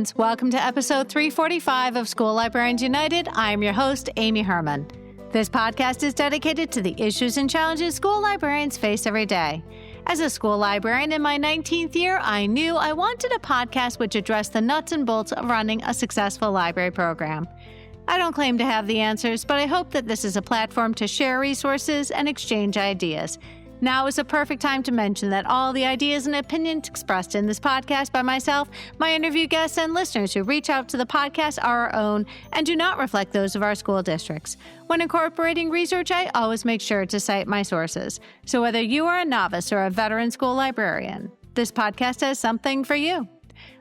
Librarians. Welcome to episode 345 of School Librarians United. I'm your host, Amy Herman. This podcast is dedicated to the issues and challenges school librarians face every day. As a school librarian in my 19th year, I knew I wanted a podcast which addressed the nuts and bolts of running a successful library program. I don't claim to have the answers, but I hope that this is a platform to share resources and exchange ideas. Now is a perfect time to mention that all the ideas and opinions expressed in this podcast by myself, my interview guests, and listeners who reach out to the podcast are our own and do not reflect those of our school districts. When incorporating research, I always make sure to cite my sources. So whether you are a novice or a veteran school librarian, this podcast has something for you.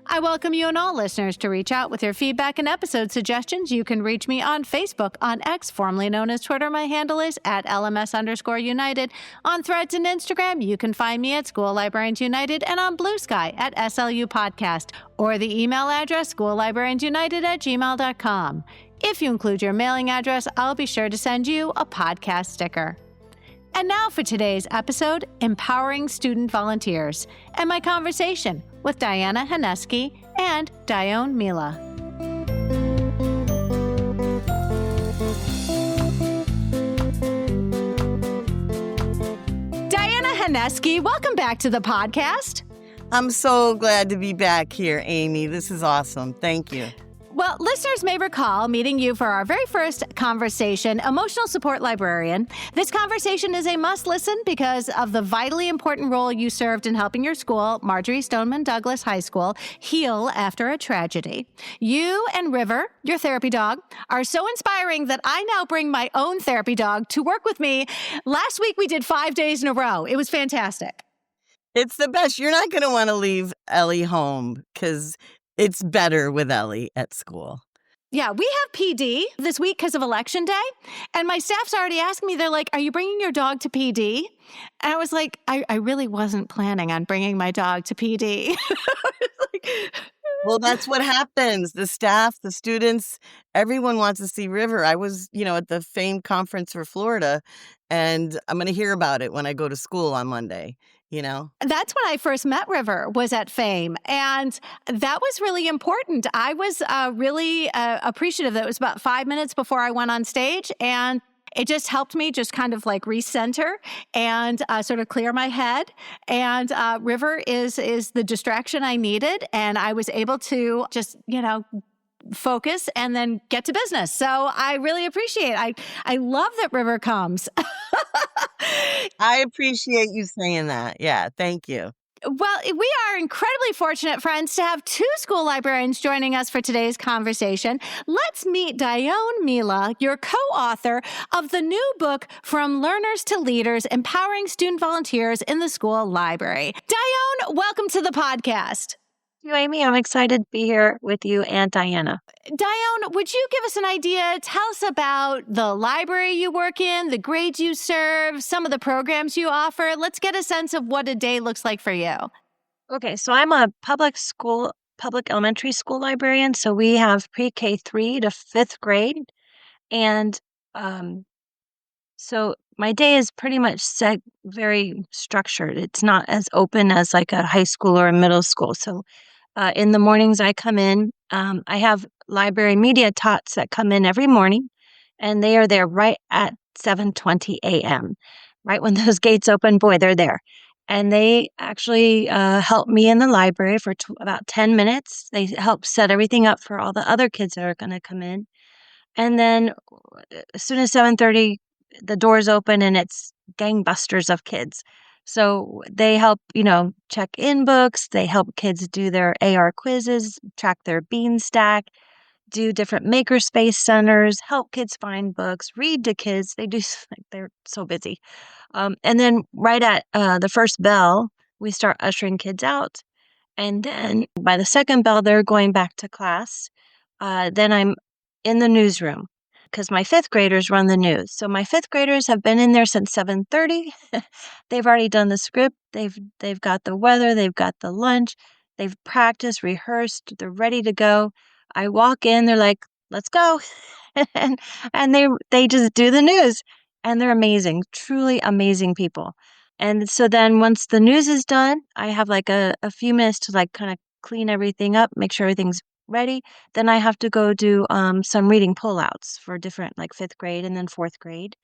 I welcome you and all listeners to reach out with your feedback and episode suggestions. You can reach me on Facebook, on X, formerly known as Twitter. My handle is at @LMS_United. On Threads and Instagram, you can find me at School Librarians United, and on Blue Sky at SLU Podcast, or the email address schoollibrariansunited@gmail.com. If you include your mailing address, I'll be sure to send you a podcast sticker. And now for today's episode, Empowering Student Volunteers, and my conversation with Diana Haneski and Dione Mila. Diana Haneski, welcome back to the podcast. I'm so glad to be back here, Amy. This is awesome. Thank you. Well, listeners may recall meeting you for our very first conversation, Emotional Support Librarian. This conversation is a must-listen because of the vitally important role you served in helping your school, Marjorie Stoneman Douglas High School, heal after a tragedy. You and River, your therapy dog, are so inspiring that I now bring my own therapy dog to work with me. Last week, we did 5 days in a row. It was fantastic. It's the best. You're not going to want to leave Ellie home because it's better with Ellie at school. Yeah, we have PD this week because of Election Day. And my staff's already asked me, they're like, are you bringing your dog to PD? And I was like, I really wasn't planning on bringing my dog to PD. Well, that's what happens. The staff, the students, everyone wants to see River. I was, at the FAME conference for Florida, and I'm going to hear about it when I go to school on Monday. That's when I first met River, was at FAME. And that was really important. I was really appreciative that it was about 5 minutes before I went on stage. And it just helped me just kind of like recenter and sort of clear my head. And River is the distraction I needed. And I was able to just, focus and then get to business. So I really appreciate it. I love that River comes. I appreciate you saying that. Yeah, thank you. Well, we are incredibly fortunate, friends, to have two school librarians joining us for today's conversation. Let's meet Dione Mila, your co-author of the new book, From Learners to Leaders, Empowering Student Volunteers in the School Library. Dione, welcome to the podcast. Thank you, Amy. I'm excited to be here with you and Diana. Dione, would you give us an idea? Tell us about the library you work in, the grades you serve, some of the programs you offer. Let's get a sense of what a day looks like for you. Okay, so I'm a public elementary school librarian. So we have pre-K 3 to 5th grade. And so my day is pretty much very structured. It's not as open as like a high school or a middle school. So in the mornings I come in, I have library media tots that come in every morning, and they are there right at 7:20 a.m. Right when those gates open, boy, they're there. And they actually help me in the library for about 10 minutes. They help set everything up for all the other kids that are going to come in. And then as soon as 7:30, the doors open and it's gangbusters of kids. So they help, check in books. They help kids do their AR quizzes, track their bean stack, do different makerspace centers, help kids find books, read to kids. They're so busy. And then right at the first bell, we start ushering kids out. And then by the second bell, they're going back to class. Then I'm in the newsroom, because my 5th graders run the news. So my 5th graders have been in there since 7:30. They've already done the script. They've got the weather. They've got the lunch. They've practiced, rehearsed. They're ready to go. I walk in. They're like, let's go. and they just do the news. And they're amazing, truly amazing people. And so then once the news is done, I have like a few minutes to like kind of clean everything up, make sure everything's ready, then I have to go do some reading pullouts for different, like 5th grade and then 4th grade.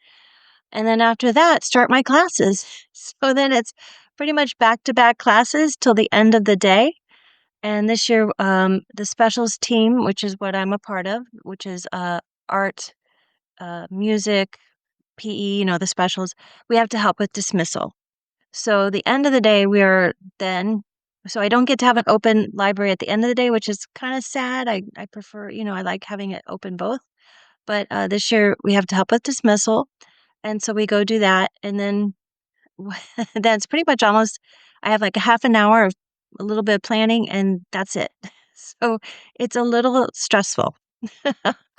And then after that, start my classes. So then it's pretty much back-to-back classes till the end of the day. And this year, the specials team, which is what I'm a part of, which is art, music, PE, the specials, we have to help with dismissal. So the end of the day, so I don't get to have an open library at the end of the day, which is kind of sad. I prefer, I like having it open both. But this year we have to help with dismissal. And so we go do that. And then that's pretty much almost, I have like a half an hour of a little bit of planning and that's it. So it's a little stressful.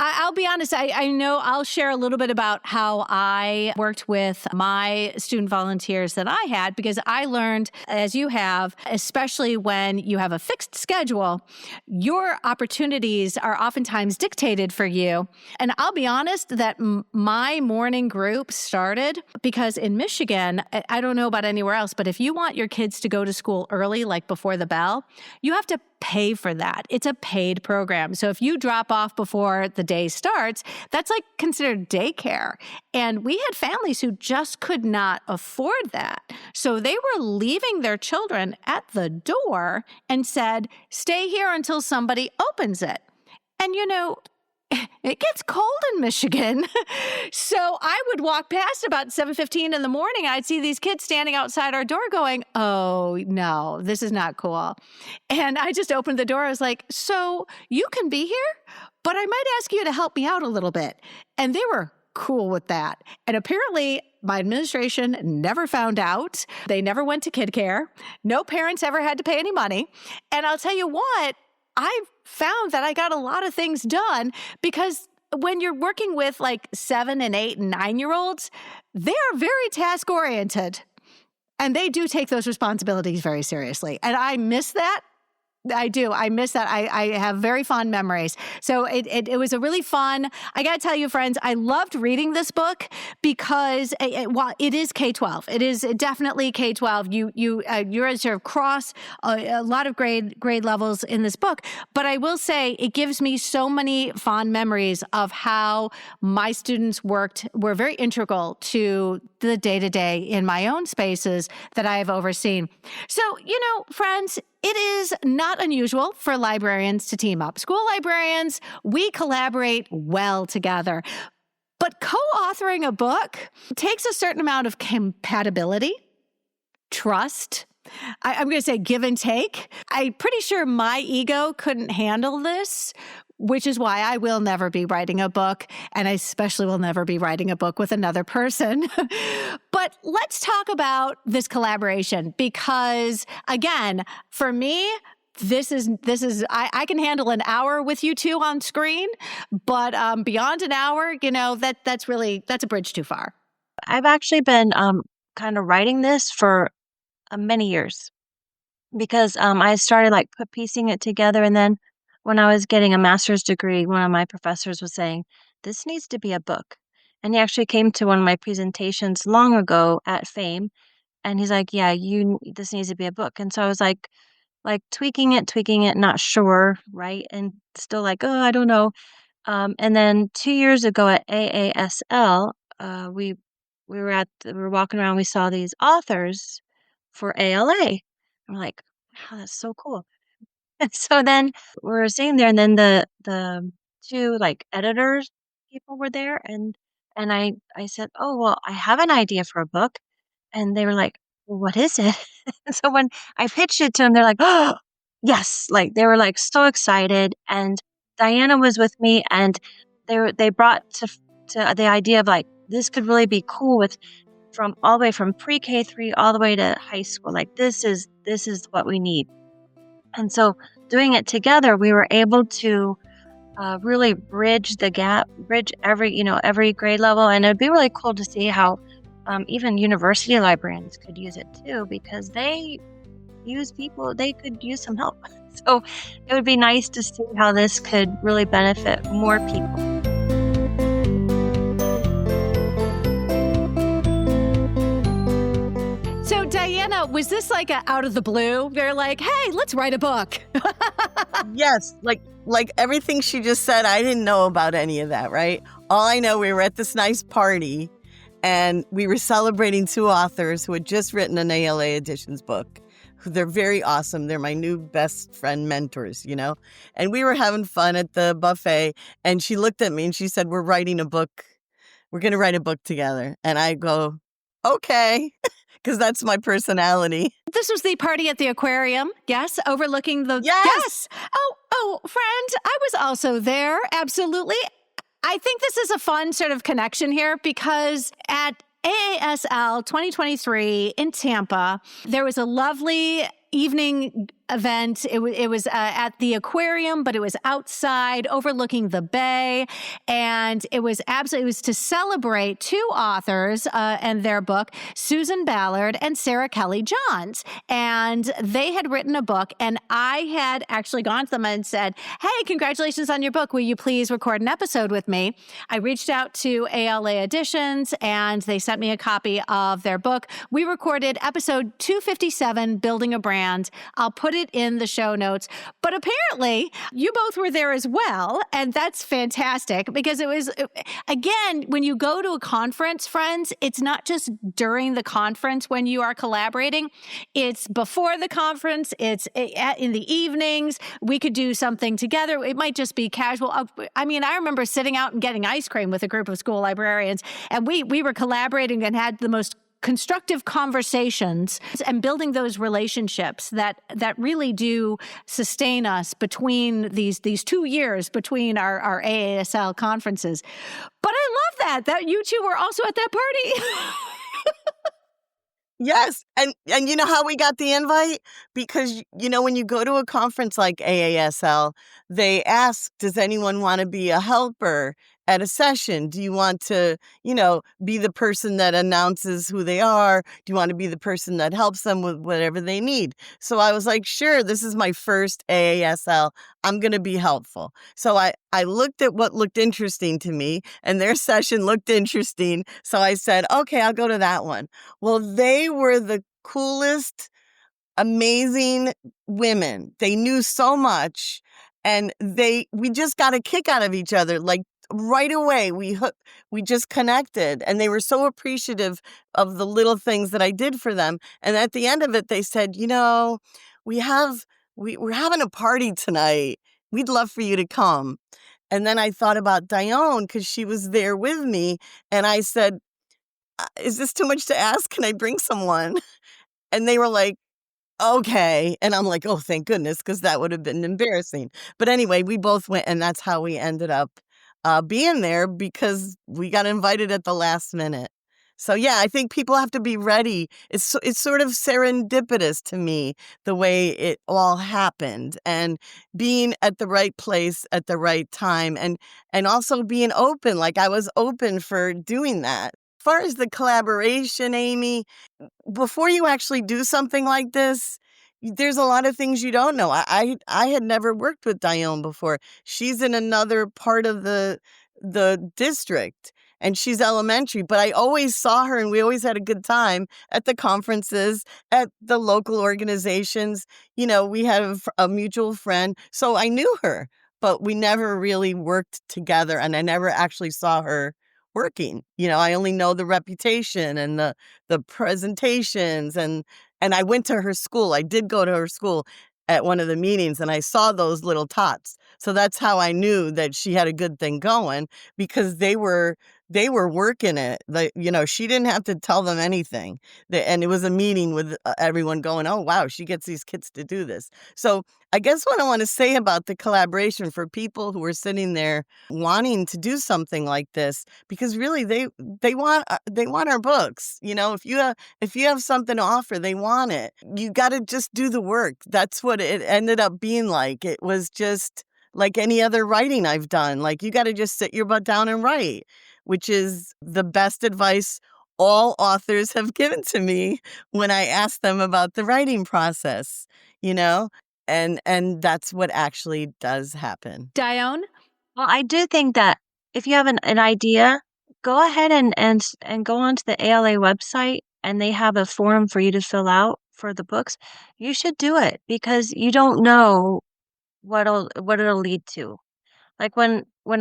I'll be honest, I know I'll share a little bit about how I worked with my student volunteers that I had, because I learned, as you have, especially when you have a fixed schedule, your opportunities are oftentimes dictated for you. And I'll be honest that my morning group started because in Michigan, I don't know about anywhere else, but if you want your kids to go to school early, like before the bell, you have to pay for that. It's a paid program. So if you drop off before the day starts, that's like considered daycare. And we had families who just could not afford that. So they were leaving their children at the door and said, stay here until somebody opens it. And it gets cold in Michigan. So I would walk past about 7:15 in the morning. I'd see these kids standing outside our door going, oh, no, this is not cool. And I just opened the door. I was like, so you can be here, but I might ask you to help me out a little bit. And they were cool with that. And apparently my administration never found out. They never went to kid care. No parents ever had to pay any money. And I'll tell you what, I found that I got a lot of things done because when you're working with like 7 and 8 and 9-year-olds, they are very task oriented and they do take those responsibilities very seriously. And I miss that. I do. I miss that. I have very fond memories. So it was a really fun, I got to tell you, friends, I loved reading this book because while it is K-12, it is definitely K-12. You're sort of cross a lot of grade levels in this book. But I will say it gives me so many fond memories of how my students were very integral to the day-to-day in my own spaces that I have overseen. So, friends, it is not unusual for librarians to team up. School librarians, we collaborate well together. But co-authoring a book takes a certain amount of compatibility, trust. I'm going to say give and take. I'm pretty sure my ego couldn't handle this, which is why I will never be writing a book, and I especially will never be writing a book with another person. But let's talk about this collaboration because, again, for me, this is I can handle an hour with you two on screen, but beyond an hour, that's a bridge too far. I've actually been kind of writing this for many years because I started piecing it together, and then when I was getting a master's degree, one of my professors was saying, this needs to be a book. And he actually came to one of my presentations long ago at FAME. And he's like, yeah, this needs to be a book. And so I was like tweaking it, not sure, right? And still oh, I don't know. And then 2 years ago at AASL, we were walking around, we saw these authors for ALA. I'm like, wow, that's so cool. And so then we were sitting there, and then the two editors people were there, and I said, oh well, I have an idea for a book, and they were like, well, what is it? And so when I pitched it to them, they're like, oh yes, they were so excited, and Diana was with me, and they brought to the idea of this could really be cool from all the way from pre-K 3 all the way to high school. This is what we need. And so doing it together, we were able to really bridge the gap, bridge every grade level. And it'd be really cool to see how even university librarians could use it too, because they could use some help. So it would be nice to see how this could really benefit more people. So Diana, was this like out of the blue? They're like, hey, let's write a book. Yes, like everything she just said, I didn't know about any of that, right? All I know, we were at this nice party and we were celebrating two authors who had just written an ALA Editions book. They're very awesome. They're my new best friend mentors, you know? And we were having fun at the buffet and she looked at me and she said, we're writing a book. We're going to write a book together. And I go, okay, because that's my personality. This was the party at the aquarium, yes, overlooking the... Yes. Oh, friend, I was also there, absolutely. I think this is a fun sort of connection here because at AASL 2023 in Tampa, there was a lovely evening event. It was at the aquarium, but it was outside overlooking the bay. And it was to celebrate two authors and their book, Susan Ballard and Sarah Kelly Johns. And they had written a book and I had actually gone to them and said, hey, congratulations on your book. Will you please record an episode with me? I reached out to ALA Editions and they sent me a copy of their book. We recorded episode 257, Building a Brand. I'll put it in the show notes. But apparently, you both were there as well. And that's fantastic because it was, again, when you go to a conference, friends, it's not just during the conference when you are collaborating. It's before the conference. It's in the evenings. We could do something together. It might just be casual. I mean, I remember sitting out and getting ice cream with a group of school librarians, and we were collaborating and had the most constructive conversations and building those relationships that really do sustain us between these 2 years between our AASL conferences. But I love that you two were also at that party. Yes. And you know how we got the invite? Because, you know, when you go to a conference like AASL, they ask, does anyone want to be a helper at a session? Do you want to, you know, be the person that announces who they are? Do you want to be the person that helps them with whatever they need? So I was like, sure, this is my first AASL. I'm going to be helpful. So I looked at what looked interesting to me and their session looked interesting. So I said, okay, I'll go to that one. Well, they were the coolest, amazing women. They knew so much and we just got a kick out of each other. Like right away, we just connected and they were so appreciative of the little things that I did for them. And at the end of it, they said, you know, we're having a party tonight. We'd love for you to come. And then I thought about Dione because she was there with me. And I said, is this too much to ask? Can I bring someone? And they were like, okay. And I'm like, oh, thank goodness, because that would have been embarrassing. But anyway, we both went and that's how we ended up being there because we got invited at the last minute. So yeah, I think people have to be ready. It's sort of serendipitous to me, the way it all happened and being at the right place at the right time and also being open. Like I was open for doing that. As far as the collaboration, Amy, before you actually do something like this, there's a lot of things you don't know. I had never worked with Dione before. She's in another part of the district and she's elementary, but I always saw her and we always had a good time at the conferences, at the local organizations. You know, we had a mutual friend, so I knew her, but we never really worked together and I never actually saw her working. You know, I only know the reputation and the presentations and I went to her school. I did go to her school at one of the meetings and I saw those little tots. So that's how I knew that she had a good thing going because they were working it. You know, she didn't have to tell them anything. And it was a meeting with everyone going, oh, wow, she gets these kids to do this. So I guess what I want to say about the collaboration for people who are sitting there wanting to do something like this, because really they want our books. You know, if you have something to offer, they want it. You got to just do the work. That's what it ended up being like. It was just like any other writing I've done. Like you got to just sit your butt down and write, which is the best advice all authors have given to me when I ask them about the writing process, you know, and that's what actually does happen. Dione? Well, I do think that if you have an idea, go ahead and go onto the ALA website and they have a form for you to fill out for the books, you should do it because you don't know what it'll lead to. Like when we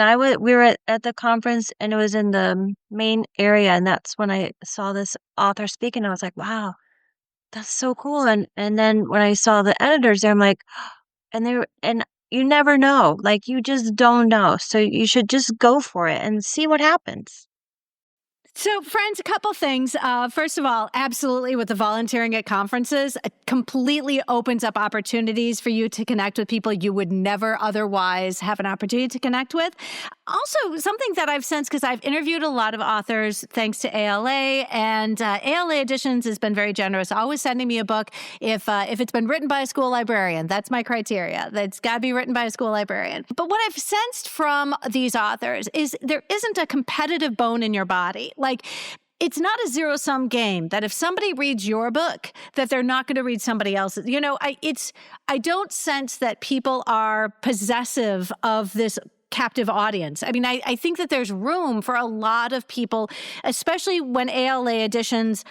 were at the conference and it was in the main area, and that's when I saw this author speaking. I was like, wow, that's so cool. And then when I saw the editors there, I'm like, and you never know. Like you just don't know. So you should just go for it and see what happens. So, friends, a couple things. First of all, absolutely with the volunteering at conferences, it completely opens up opportunities for you to connect with people you would never otherwise have an opportunity to connect with. Also, something that I've sensed, because I've interviewed a lot of authors thanks to ALA, and ALA Editions has been very generous, always sending me a book if it's been written by a school librarian. That's my criteria. That's got to be written by a school librarian. But what I've sensed from these authors is there isn't a competitive bone in your body. Like, it's not a zero-sum game that if somebody reads your book, that they're not going to read somebody else's. I don't sense that people are possessive of this captive audience. I mean, I think that there's room for a lot of people, especially when ALA Editions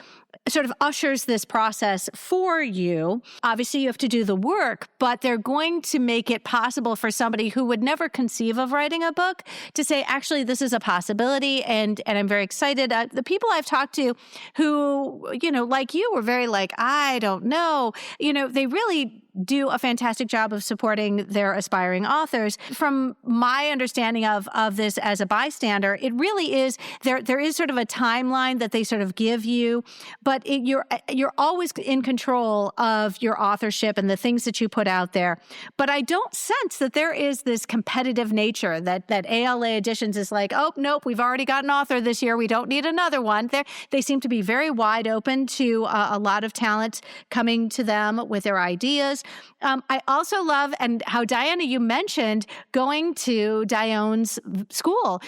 sort of ushers this process for you. Obviously, you have to do the work, but they're going to make it possible for somebody who would never conceive of writing a book to say, actually, this is a possibility, and I'm very excited. The people I've talked to who, like you, were very like, I don't know, they really do a fantastic job of supporting their aspiring authors. From my understanding of this as a bystander, it really is, there is sort of a timeline that they sort of give you, but you're always in control of your authorship and the things that you put out there. But I don't sense that there is this competitive nature that ALA Editions is like, oh, nope, we've already got an author this year. We don't need another one. They seem to be very wide open to a lot of talent coming to them with their ideas. I also love, and how, Diana, you mentioned going to Dione's school.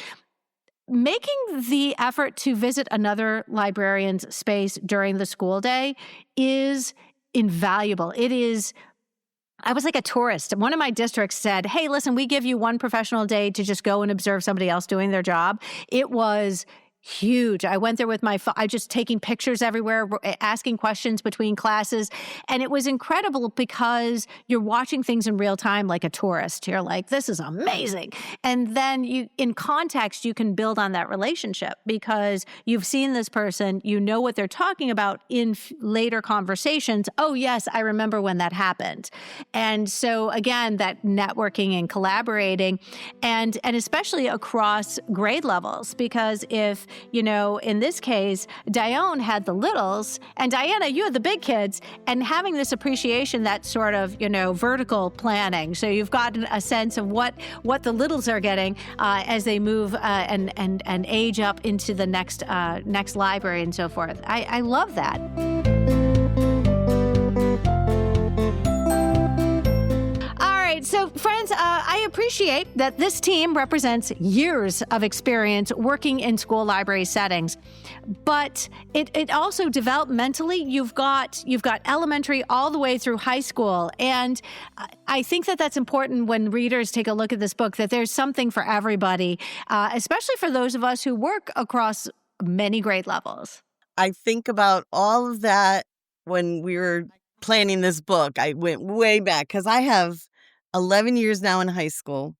Making the effort to visit another librarian's space during the school day is invaluable. I was like a tourist. One of my districts said, hey, listen, we give you one professional day to just go and observe somebody else doing their job. It was huge. I went there with my phone. I just taking pictures everywhere, asking questions between classes. And it was incredible because you're watching things in real time like a tourist. You're like, this is amazing. And then in context, you can build on that relationship because you've seen this person, you know what they're talking about in later conversations. Oh, yes, I remember when that happened. And so again, that networking and collaborating, and especially across grade levels, because if in this case, Dione had the littles, and Diana, you had the big kids, and having this appreciation, that sort of, vertical planning. So you've gotten a sense of what the littles are getting as they move and age up into the next library and so forth. I love that. So, friends, I appreciate that this team represents years of experience working in school library settings, but it also developmentally, you've got elementary all the way through high school, and I think that that's important when readers take a look at this book, that there's something for everybody, especially for those of us who work across many grade levels. I think about all of that when we were planning this book. I went way back because I have 11 years now in high school,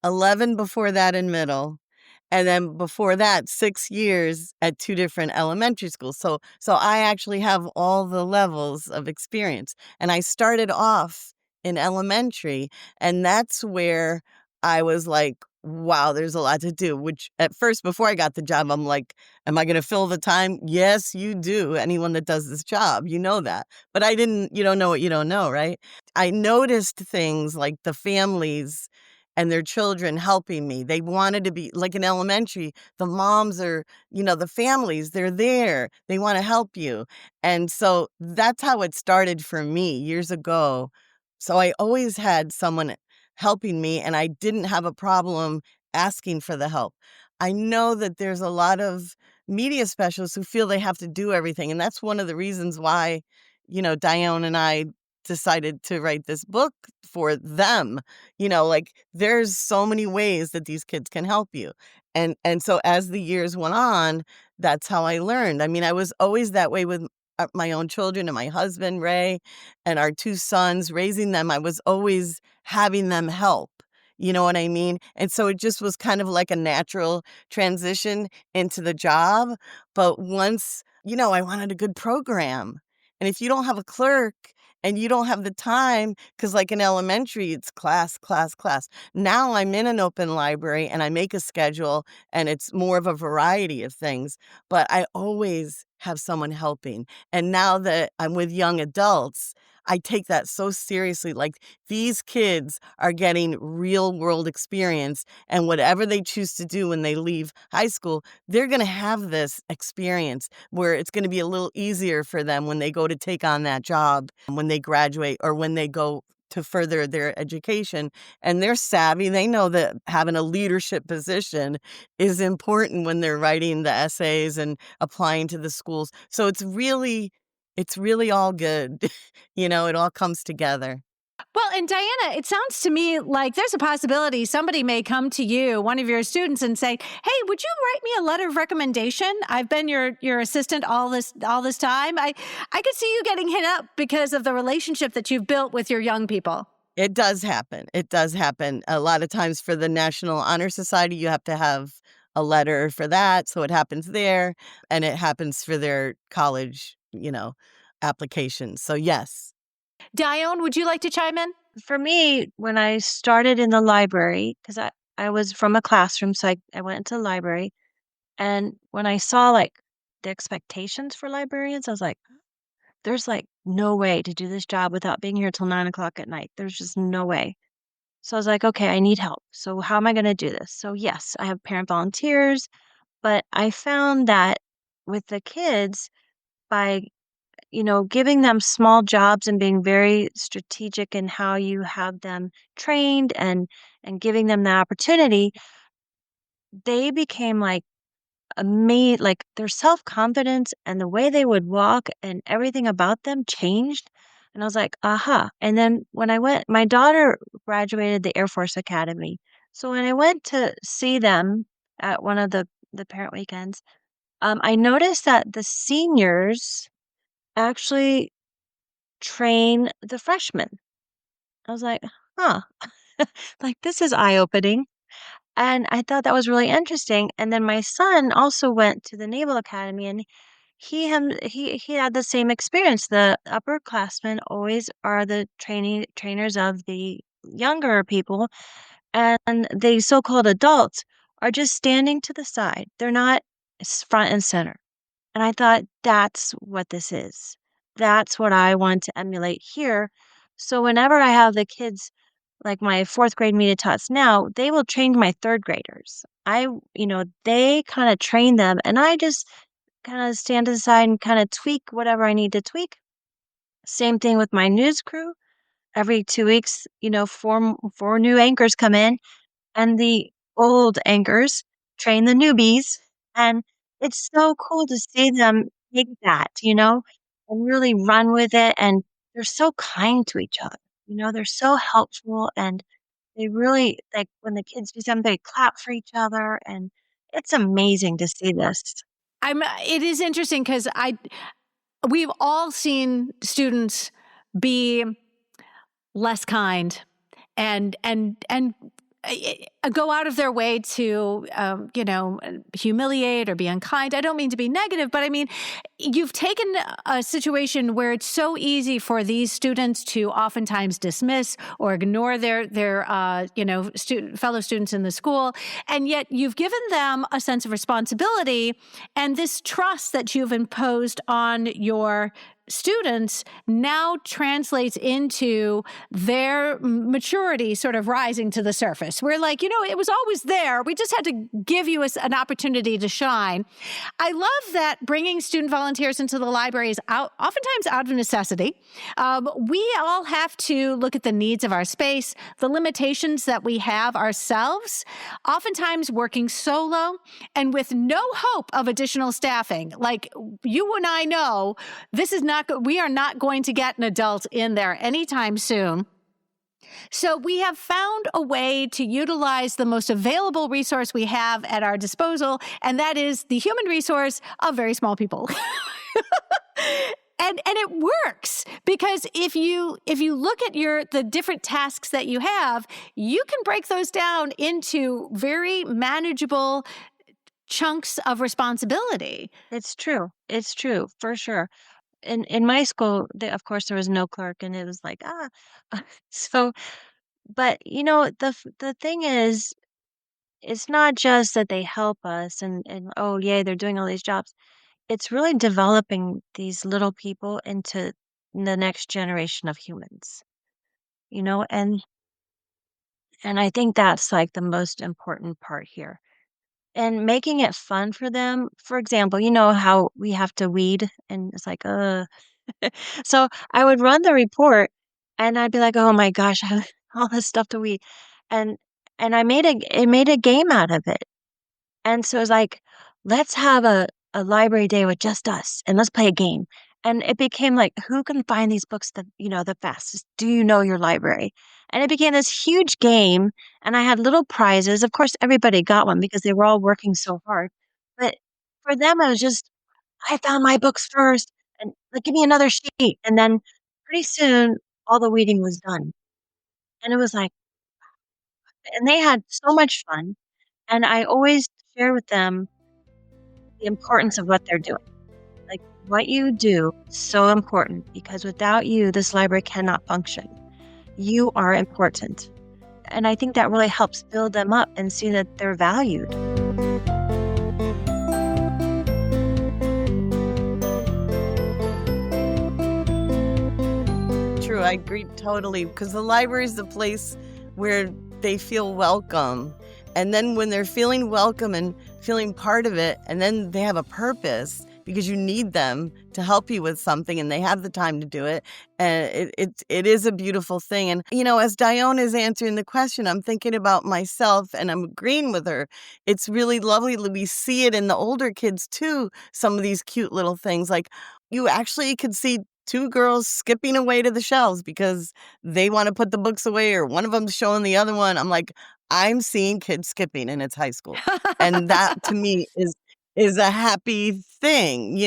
11 before that in middle, and then before that, 6 years at 2 different elementary schools. So I actually have all the levels of experience. And I started off in elementary, and that's where I was like, wow, there's a lot to do, which at first, before I got the job, I'm like, am I going to fill the time? Yes, you do. Anyone that does this job, you know that. But you don't know what you don't know, right? I noticed things like the families and their children helping me. They wanted to be, like in elementary, the moms are, the families, they're there. They want to help you. And so that's how it started for me years ago. So I always had someone helping me, and I didn't have a problem asking for the help. I know that there's a lot of media specialists who feel they have to do everything, and that's one of the reasons why, Dione and I decided to write this book for them. Like there's so many ways that these kids can help you. And so as the years went on, that's how I learned. I mean, I was always that way with my own children and my husband, Ray, and our 2 sons, raising them, I was always having them help. You know what I mean? And so it just was kind of like a natural transition into the job. But once, I wanted a good program. And if you don't have a clerk and you don't have the time, because like in elementary, it's class, class, class. Now I'm in an open library and I make a schedule and it's more of a variety of things. But I always have someone helping. And now that I'm with young adults, I take that so seriously. Like these kids are getting real world experience, and whatever they choose to do when they leave high school, they're going to have this experience where it's going to be a little easier for them when they go to take on that job, when they graduate or when they go to further their education. And they're savvy. They know that having a leadership position is important when they're writing the essays and applying to the schools. So it's really all good. It all comes together. Well, and Diana, it sounds to me like there's a possibility somebody may come to you, one of your students, and say, "Hey, would you write me a letter of recommendation? I've been your assistant all this time. I could see you getting hit up because of the relationship that you've built with your young people." It does happen. It does happen. A lot of times for the National Honor Society, you have to have a letter for that. So it happens there, and it happens for their college, applications. So yes. Dione, would you like to chime in? For me, when I started in the library, because I was from a classroom, so I went into the library. And when I saw like the expectations for librarians, I was like, there's like no way to do this job without being here till 9 o'clock at night. There's just no way. So I was like, okay, I need help. So how am I going to do this? So yes, I have parent volunteers, but I found that with the kids, by giving them small jobs and being very strategic in how you have them trained and giving them the opportunity, they became like like their self-confidence and the way they would walk and everything about them changed. And I was like, aha. And then when my daughter graduated the Air Force Academy. So when I went to see them at one of the parent weekends, I noticed that the seniors actually train the freshmen. I was like, huh, like this is eye-opening. And I thought that was really interesting. And then my son also went to the Naval Academy, and he had the same experience. The upperclassmen always are the trainers of the younger people, and the so-called adults are just standing to the side. They're not front and center. And I thought that's what this is. That's what I want to emulate here. So whenever I have the kids, like my fourth grade media tots now, they will train my third graders. They kind of train them, and I just kind of stand aside and kind of tweak whatever I need to tweak. Same thing with my news crew. Every 2 weeks, four new anchors come in, and the old anchors train the newbies. And it's so cool to see them take that, and really run with it. And they're so kind to each other. They're so helpful, and they really like when the kids do something, they clap for each other. And it's amazing to see this. It is interesting because we've all seen students be less kind and go out of their way to, humiliate or be unkind. I don't mean to be negative, but I mean, you've taken a situation where it's so easy for these students to oftentimes dismiss or ignore their fellow students in the school. And yet you've given them a sense of responsibility and this trust that you've imposed on your students now translates into their maturity sort of rising to the surface. We're like, it was always there. We just had to give you an opportunity to shine. I love that bringing student volunteers into the library is oftentimes out of necessity. We all have to look at the needs of our space, the limitations that we have ourselves, oftentimes working solo and with no hope of additional staffing. Like you and I know, we are not going to get an adult in there anytime soon. So we have found a way to utilize the most available resource we have at our disposal, and that is the human resource of very small people. And it works, because if you look at the different tasks that you have, you can break those down into very manageable chunks of responsibility. It's true. It's true, for sure. In my school, of course, there was no clerk, and it was like, so, but the thing is, it's not just that they help us and oh, yay, they're doing all these jobs. It's really developing these little people into the next generation of humans, you know, and I think that's like the most important part here. And making it fun for them. For example, you know how we have to weed and it's like, so I would run the report and I'd be like, "Oh my gosh, I have all this stuff to weed." And and it made a game out of it. And so it's like, let's have a library day with just us and let's play a game. And it became like, who can find these books the fastest? Do you know your library? And it became this huge game. And I had little prizes. Of course, everybody got one because they were all working so hard. But for them, it was just, I found my books first and like, give me another sheet. And then pretty soon, all the weeding was done. And it was like, and they had so much fun. And I always share with them the importance of what they're doing. Like, what you do is so important because without you, this library cannot function. You are important. And I think that really helps build them up and see that they're valued. True, I agree totally, because the library is the place where they feel welcome. And then when they're feeling welcome and feeling part of it, and then they have a purpose because you need them to help you with something and they have the time to do it. And it is a beautiful thing. And, as Dione is answering the question, I'm thinking about myself and I'm agreeing with her. It's really lovely. We see it in the older kids too, some of these cute little things. Like you actually could see two girls skipping away to the shelves because they want to put the books away, or one of them's showing the other one. I'm like, I'm seeing kids skipping and it's high school. And that to me is a happy thing,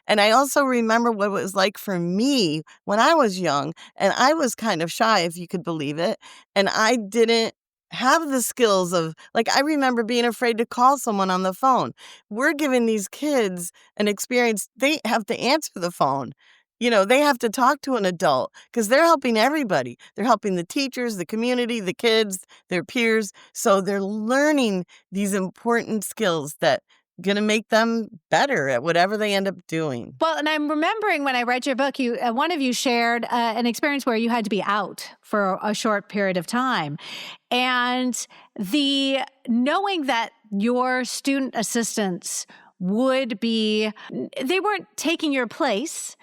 And I also remember what it was like for me when I was young, and I was kind of shy, if you could believe it. And I didn't have the skills of, like, I remember being afraid to call someone on the phone. We're giving these kids an experience. They have to answer the phone. They have to talk to an adult because they're helping everybody. They're helping the teachers, the community, the kids, their peers. So they're learning these important skills that going to make them better at whatever they end up doing. Well, and I'm remembering when I read your book, one of you shared an experience where you had to be out for a short period of time. And the knowing that your student assistants they weren't taking your place,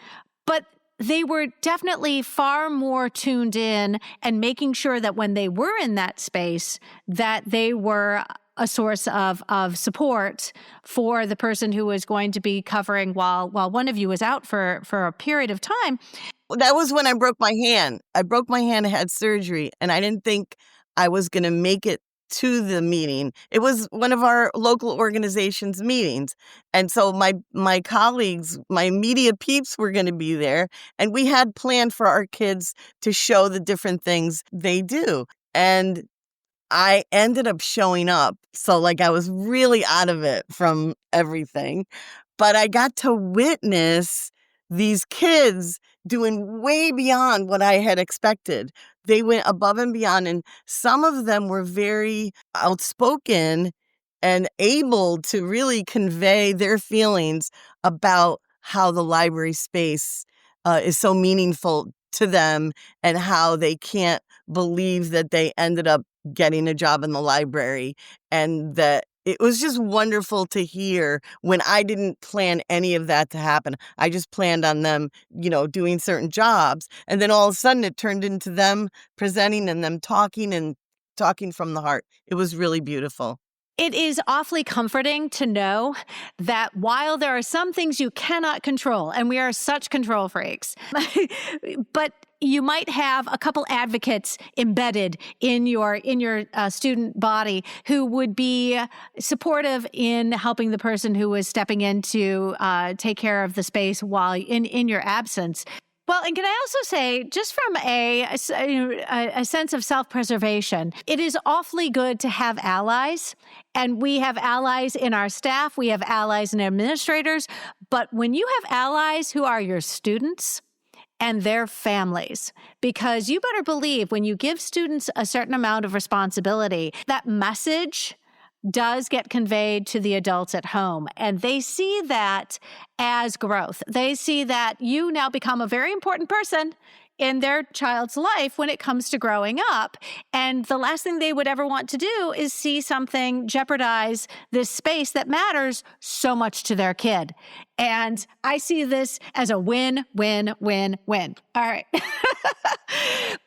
but they were definitely far more tuned in and making sure that when they were in that space, that they were a source of support for the person who was going to be covering while one of you was out for a period of time. That was when I broke my hand. I broke my hand, I had surgery, and I didn't think I was going to make it to the meeting. It was one of our local organization's meetings. And so my colleagues, my media peeps were going to be there. And we had planned for our kids to show the different things they do. And I ended up showing up. So I was really out of it from everything. But I got to witness these kids doing way beyond what I had expected. They went above and beyond, and some of them were very outspoken and able to really convey their feelings about how the library space is so meaningful to them and how they can't believe that they ended up getting a job in the library, and that it was just wonderful to hear when I didn't plan any of that to happen. I just planned on them, doing certain jobs. And then all of a sudden it turned into them presenting and them talking from the heart. It was really beautiful. It is awfully comforting to know that while there are some things you cannot control, and we are such control freaks, but you might have a couple advocates embedded in your student body who would be supportive in helping the person who was stepping in to take care of the space while in your absence. Well, and can I also say, just from a sense of self-preservation, it is awfully good to have allies. And we have allies in our staff. We have allies in administrators. But when you have allies who are your students and their families, because you better believe when you give students a certain amount of responsibility, that message does get conveyed to the adults at home. And they see that as growth. They see that you now become a very important person in their child's life when it comes to growing up. And the last thing they would ever want to do is see something jeopardize this space that matters so much to their kid. And I see this as a win, win, win, win. All right.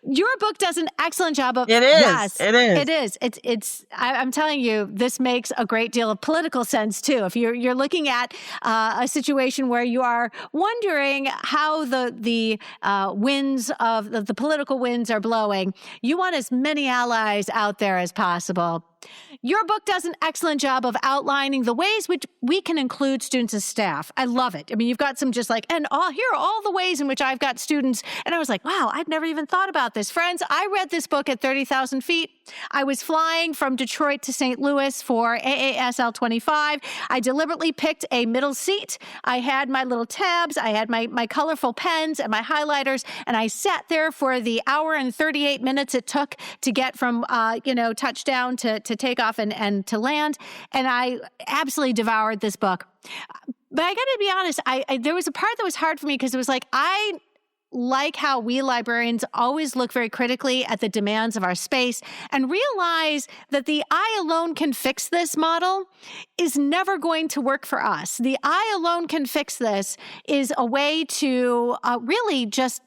Your book does an excellent job of... It is. Yes, it is. It is. I'm telling you, this makes a great deal of political sense, too. If you're looking at a situation where you are wondering how the winds of the political winds are blowing, you want as many allies out there as possible. Your book does an excellent job of outlining the ways which we can include students as staff. I love it. I mean, you've got some just like, and here are all the ways in which I've got students. And I was like, wow, I'd never even thought about this. Friends, I read this book at 30,000 feet. I was flying from Detroit to St. Louis for AASL 25. I deliberately picked a middle seat. I had my little tabs. I had my colorful pens and my highlighters. And I sat there for the hour and 38 minutes it took to get from, touchdown to take off and to land. And I absolutely devoured this book. But I got to be honest, there was a part that was hard for me because it was like, I like how we librarians always look very critically at the demands of our space and realize that the I alone can fix this model is never going to work for us. The I alone can fix this is a way to really just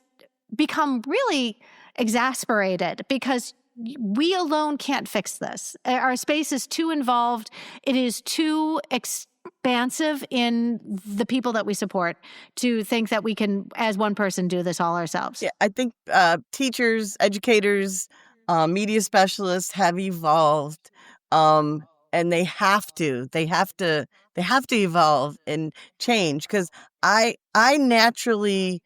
become really exasperated because we alone can't fix this. Our space is too involved. It is too expansive in the people that we support to think that we can, as one person, do this all ourselves. Yeah, I think teachers, educators, media specialists have evolved, and they have to evolve and change. Because I naturally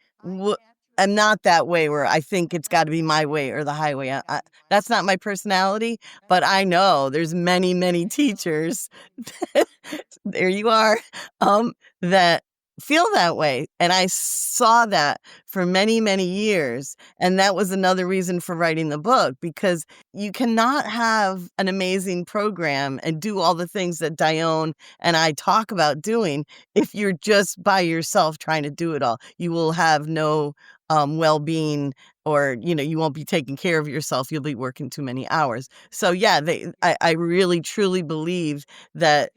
am not that way where I think it's got to be my way or the highway. That's not my personality, but I know there's many, many teachers, there you are, that feel that way. And I saw that for many, many years. And that was another reason for writing the book, because you cannot have an amazing program and do all the things that Dione and I talk about doing if you're just by yourself trying to do it all. You will have no well-being, or, you won't be taking care of yourself. You'll be working too many hours. So yeah, I really, truly believe that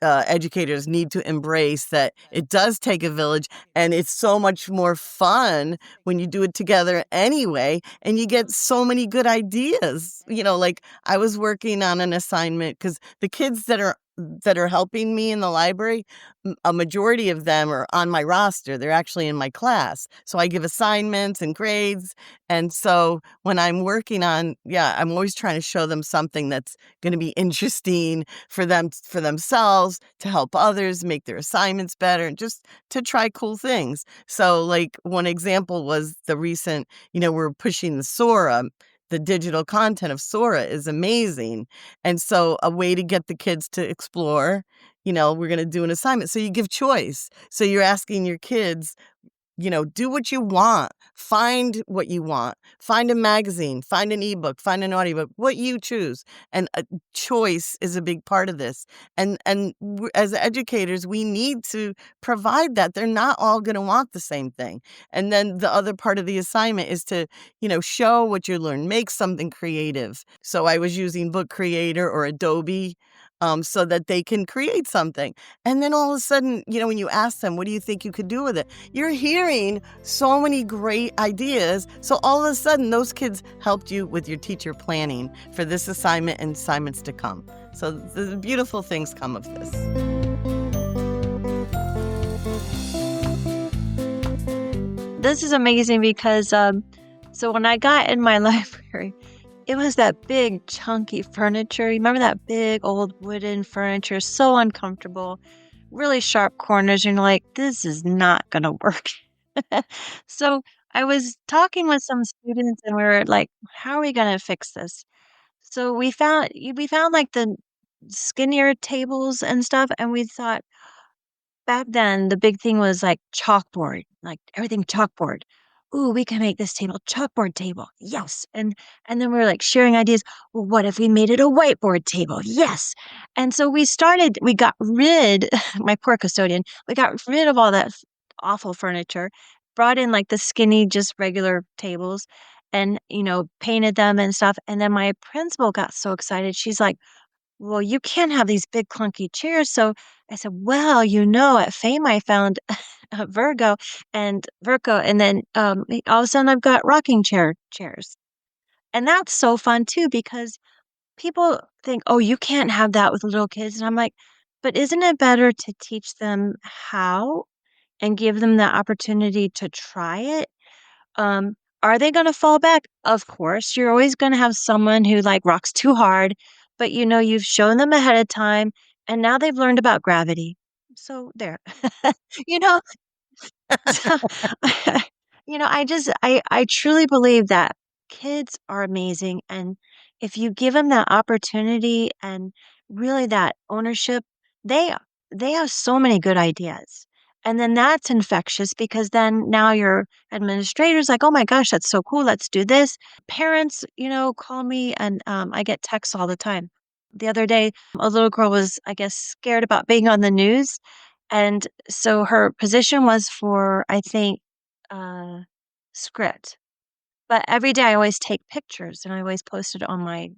educators need to embrace that it does take a village, and it's so much more fun when you do it together anyway, and you get so many good ideas. Like I was working on an assignment because the kids that are helping me in the library, a majority of them are on my roster. They're actually in my class. So I give assignments and grades. And so when I'm working on, I'm always trying to show them something that's going to be interesting for themselves, to help others make their assignments better, and just to try cool things. So like one example was the recent, we're pushing the Sora. The digital content of Sora is amazing. And so a way to get the kids to explore, we're going to do an assignment. So you give choice. So you're asking your kids, do what you want. Find what you want. Find a magazine, find an ebook, find an audiobook, what you choose. And a choice is a big part of this. And as educators, we need to provide that. They're not all going to want the same thing. And then the other part of the assignment is to, show what you learn, make something creative. So I was using Book Creator or Adobe, so that they can create something. And then all of a sudden, when you ask them, what do you think you could do with it? You're hearing so many great ideas. So all of a sudden, those kids helped you with your teacher planning for this assignment and assignments to come. So the beautiful things come of this. This is amazing because So when I got in my library, it was that big chunky furniture. You remember that big old wooden furniture? So uncomfortable, really sharp corners. And you're like, this is not going to work. So I was talking with some students and we were like, how are we going to fix this? So we found like the skinnier tables and stuff, and we thought back then the big thing was like chalkboard, like everything chalkboard. Ooh, we can make this table chalkboard table. Yes. And then we were like sharing ideas. Well, what if we made it a whiteboard table? Yes. And so we got rid, my poor custodian, we got rid of all that awful furniture, brought in like the skinny, just regular tables and, painted them and stuff. And then my principal got so excited. She's like, well, you can't have these big clunky chairs. So I said, well, at Fame, I found Virgo, and then all of a sudden I've got rocking chairs. And that's so fun too, because people think, oh, you can't have that with little kids. And I'm like, but isn't it better to teach them how and give them the opportunity to try it? Um, are they gonna fall back? Of course, you're always gonna have someone who, like, rocks too hard, but, you've shown them ahead of time, and now they've learned about gravity. So there. You know? So, I truly believe that kids are amazing, and if you give them that opportunity and really that ownership, they they have so many good ideas. And then that's infectious because then now your administrator's like, "Oh my gosh, that's so cool. Let's do this." Parents, call me and I get texts all the time. The other day, a little girl was, I guess, scared about being on the news. And so her position was for, I think, uh, script. But every day I always take pictures and I always post it on my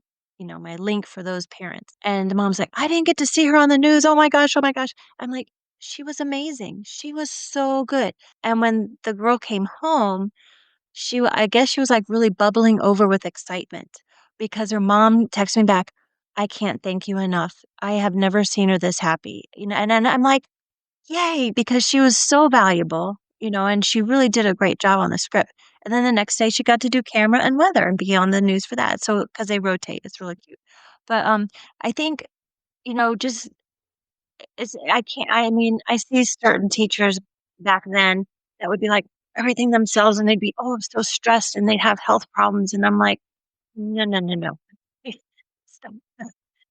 link for those parents. And the mom's like, I didn't get to see her on the news. Oh my gosh. Oh my gosh. I'm like, she was amazing. She was so good. And when the girl came home, I guess she was like really bubbling over with excitement because her mom texted me back, I can't thank you enough. I have never seen her this happy. And I'm like, yay, because she was so valuable, and she really did a great job on the script. And then the next day she got to do camera and weather and be on the news for that. So because they rotate, it's really cute. But I think, just I mean, I see certain teachers back then that would be like everything themselves and they'd be, oh, I'm so stressed and they'd have health problems. And I'm like, no, no, no, no. Stop.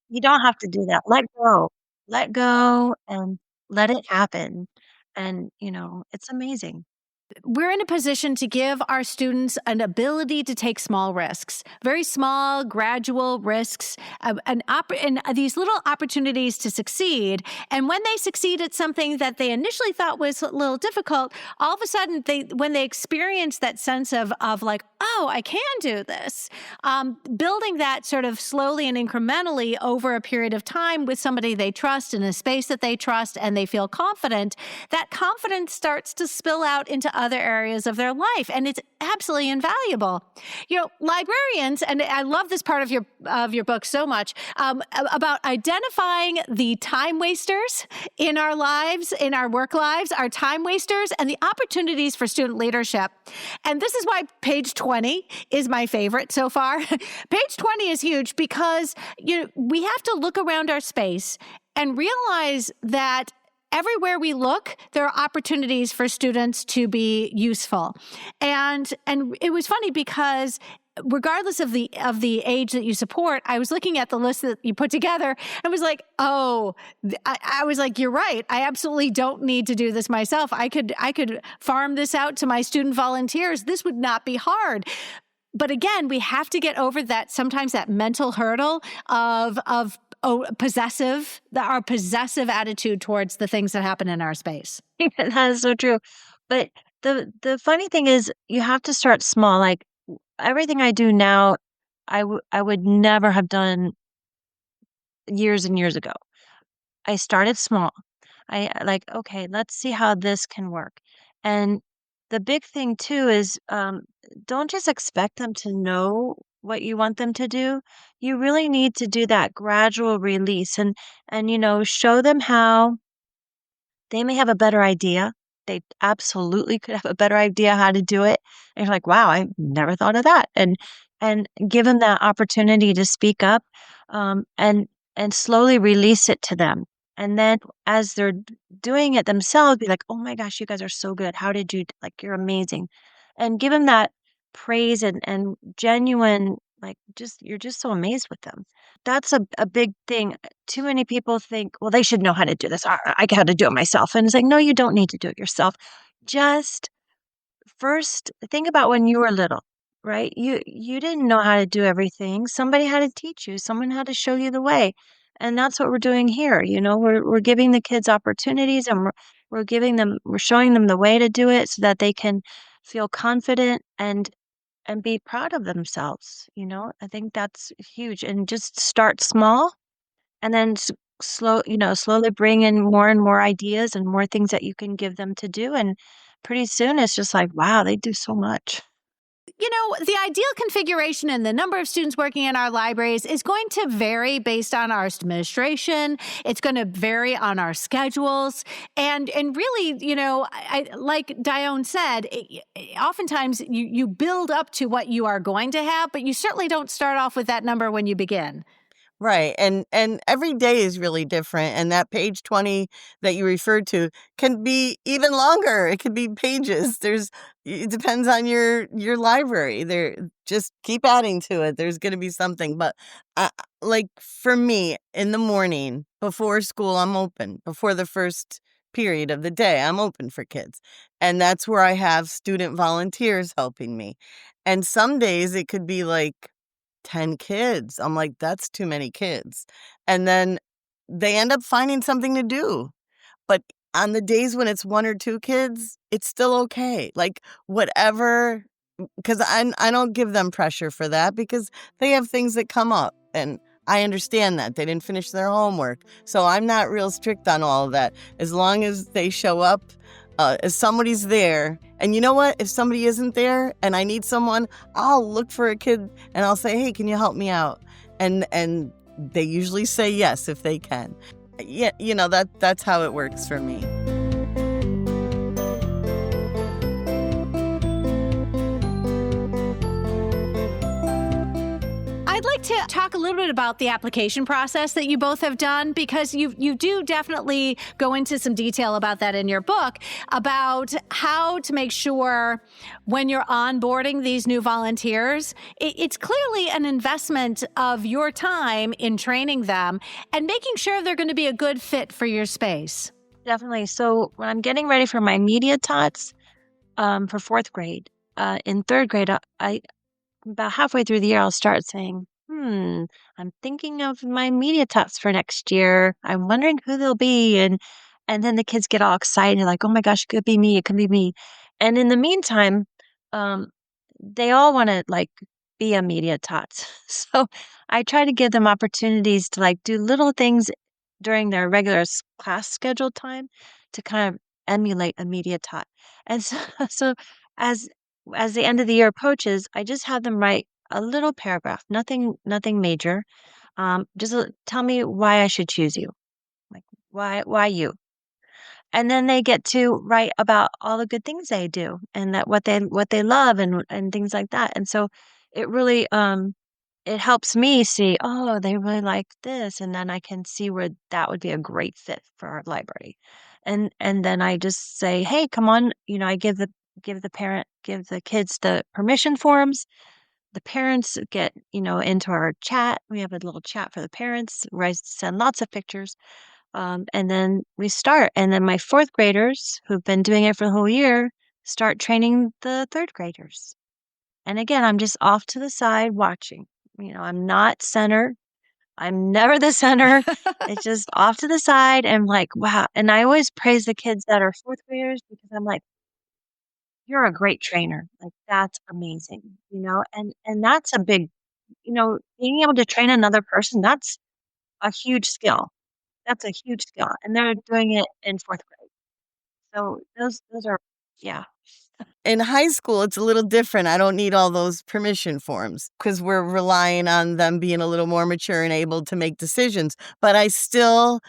You don't have to do that. Let go. Let go and let it happen. And, it's amazing. We're in a position to give our students an ability to take small risks, very small, gradual risks, and these little opportunities to succeed. And when they succeed at something that they initially thought was a little difficult, all of a sudden, when they experience that sense of like, oh, I can do this, building that sort of slowly and incrementally over a period of time with somebody they trust in a space that they trust and they feel confident, that confidence starts to spill out into other areas of their life. And it's absolutely invaluable. Librarians, and I love this part of your book so much, about identifying the time wasters in our lives, in our work lives, our time wasters, and the opportunities for student leadership. And this is why page 20 is my favorite so far. Page 20 is huge because we have to look around our space and realize that everywhere we look, there are opportunities for students to be useful. And it was funny because regardless of the age that you support, I was looking at the list that you put together and was like, oh, I was like, you're right. I absolutely don't need to do this myself. I could farm this out to my student volunteers. This would not be hard. But again, we have to get over sometimes that mental hurdle of our possessive attitude towards the things that happen in our space. That is so true. But the funny thing is you have to start small. Like everything I do now, I would never have done years and years ago. I started small. I like, okay, let's see how this can work. And the big thing too is don't just expect them to know what you want them to do. You really need to do that gradual release and show them how they may have a better idea they absolutely could have a better idea how to do it. And you're like, wow, I never thought of that. And give them that opportunity to speak up, and slowly release it to them. And then as they're doing it themselves, be like, oh my gosh, you guys are so good. How did you, like, you're amazing. And give them that praise and genuine, like, just, you're just so amazed with them. That's a big thing. Too many people think, well, they should know how to do this. I got to do it myself. And it's like, no, you don't need to do it yourself. Just first think about when you were little, right? You didn't know how to do everything. Somebody had to teach you. Someone had to show you the way. And that's what we're doing here. We're giving the kids opportunities, and we're showing them the way to do it so that they can feel confident and be proud of themselves. I think that's huge. And just start small, and then slowly bring in more and more ideas and more things that you can give them to do. And pretty soon it's just like, wow, they do so much. The ideal configuration and the number of students working in our libraries is going to vary based on our administration. It's going to vary on our schedules. And really, like Dione said, oftentimes you build up to what you are going to have, but you certainly don't start off with that number when you begin. Right. And every day is really different. And that page 20 that you referred to can be even longer. It could be pages. It depends on your library. Just keep adding to it. There's going to be something. But like for me, in the morning before school, I'm open. Before the first period of the day, I'm open for kids. And that's where I have student volunteers helping me. And some days it could be like 10 kids. I'm like, that's too many kids. And then they end up finding something to do. But on the days when it's 1 or 2 kids, it's still okay. Like whatever, because I don't give them pressure for that, because they have things that come up. And I understand that they didn't finish their homework. So I'm not real strict on all of that. As long as they show up, if somebody's there. And you know what? If somebody isn't there and I need someone, I'll look for a kid and I'll say, hey, can you help me out? And they usually say yes if they can. Yeah, that's how it works for me. I'd like to talk a little bit about the application process that you both have done, because you do definitely go into some detail about that in your book, about how to make sure when you're onboarding these new volunteers, it's clearly an investment of your time in training them and making sure they're going to be a good fit for your space. Definitely. So when I'm getting ready for my media tots for 4th grade, in 3rd grade, I about halfway through the year, I'll start saying, I'm thinking of my media tots for next year. I'm wondering who they'll be. And then the kids get all excited, like, oh my gosh, it could be me. It could be me. And in the meantime, they all want to like be a media tots. So I try to give them opportunities to like do little things during their regular class schedule time to kind of emulate a media tot. And so as as the end of the year approaches, I just have them write a little paragraph, nothing major. Just tell me why I should choose you. Like, why you? And then they get to write about all the good things they do, and that what they love, and things like that. And so it really it helps me see, oh, they really like this, and then I can see where that would be a great fit for our library. And then I just say, hey, come on, I give the kids the permission forms. The parents get, into our chat. We have a little chat for the parents where I send lots of pictures. And then we start. And then my 4th graders, who've been doing it for the whole year, start training the 3rd graders. And again, I'm just off to the side watching. I'm not center. I'm never the center. It's just off to the side. And like, wow. And I always praise the kids that are 4th graders, because I'm like, you're a great trainer. Like, that's amazing. And that's a big, being able to train another person, that's a huge skill. That's a huge skill. And they're doing it in 4th grade. So those are, yeah. In high school, it's a little different. I don't need all those permission forms because we're relying on them being a little more mature and able to make decisions. But I still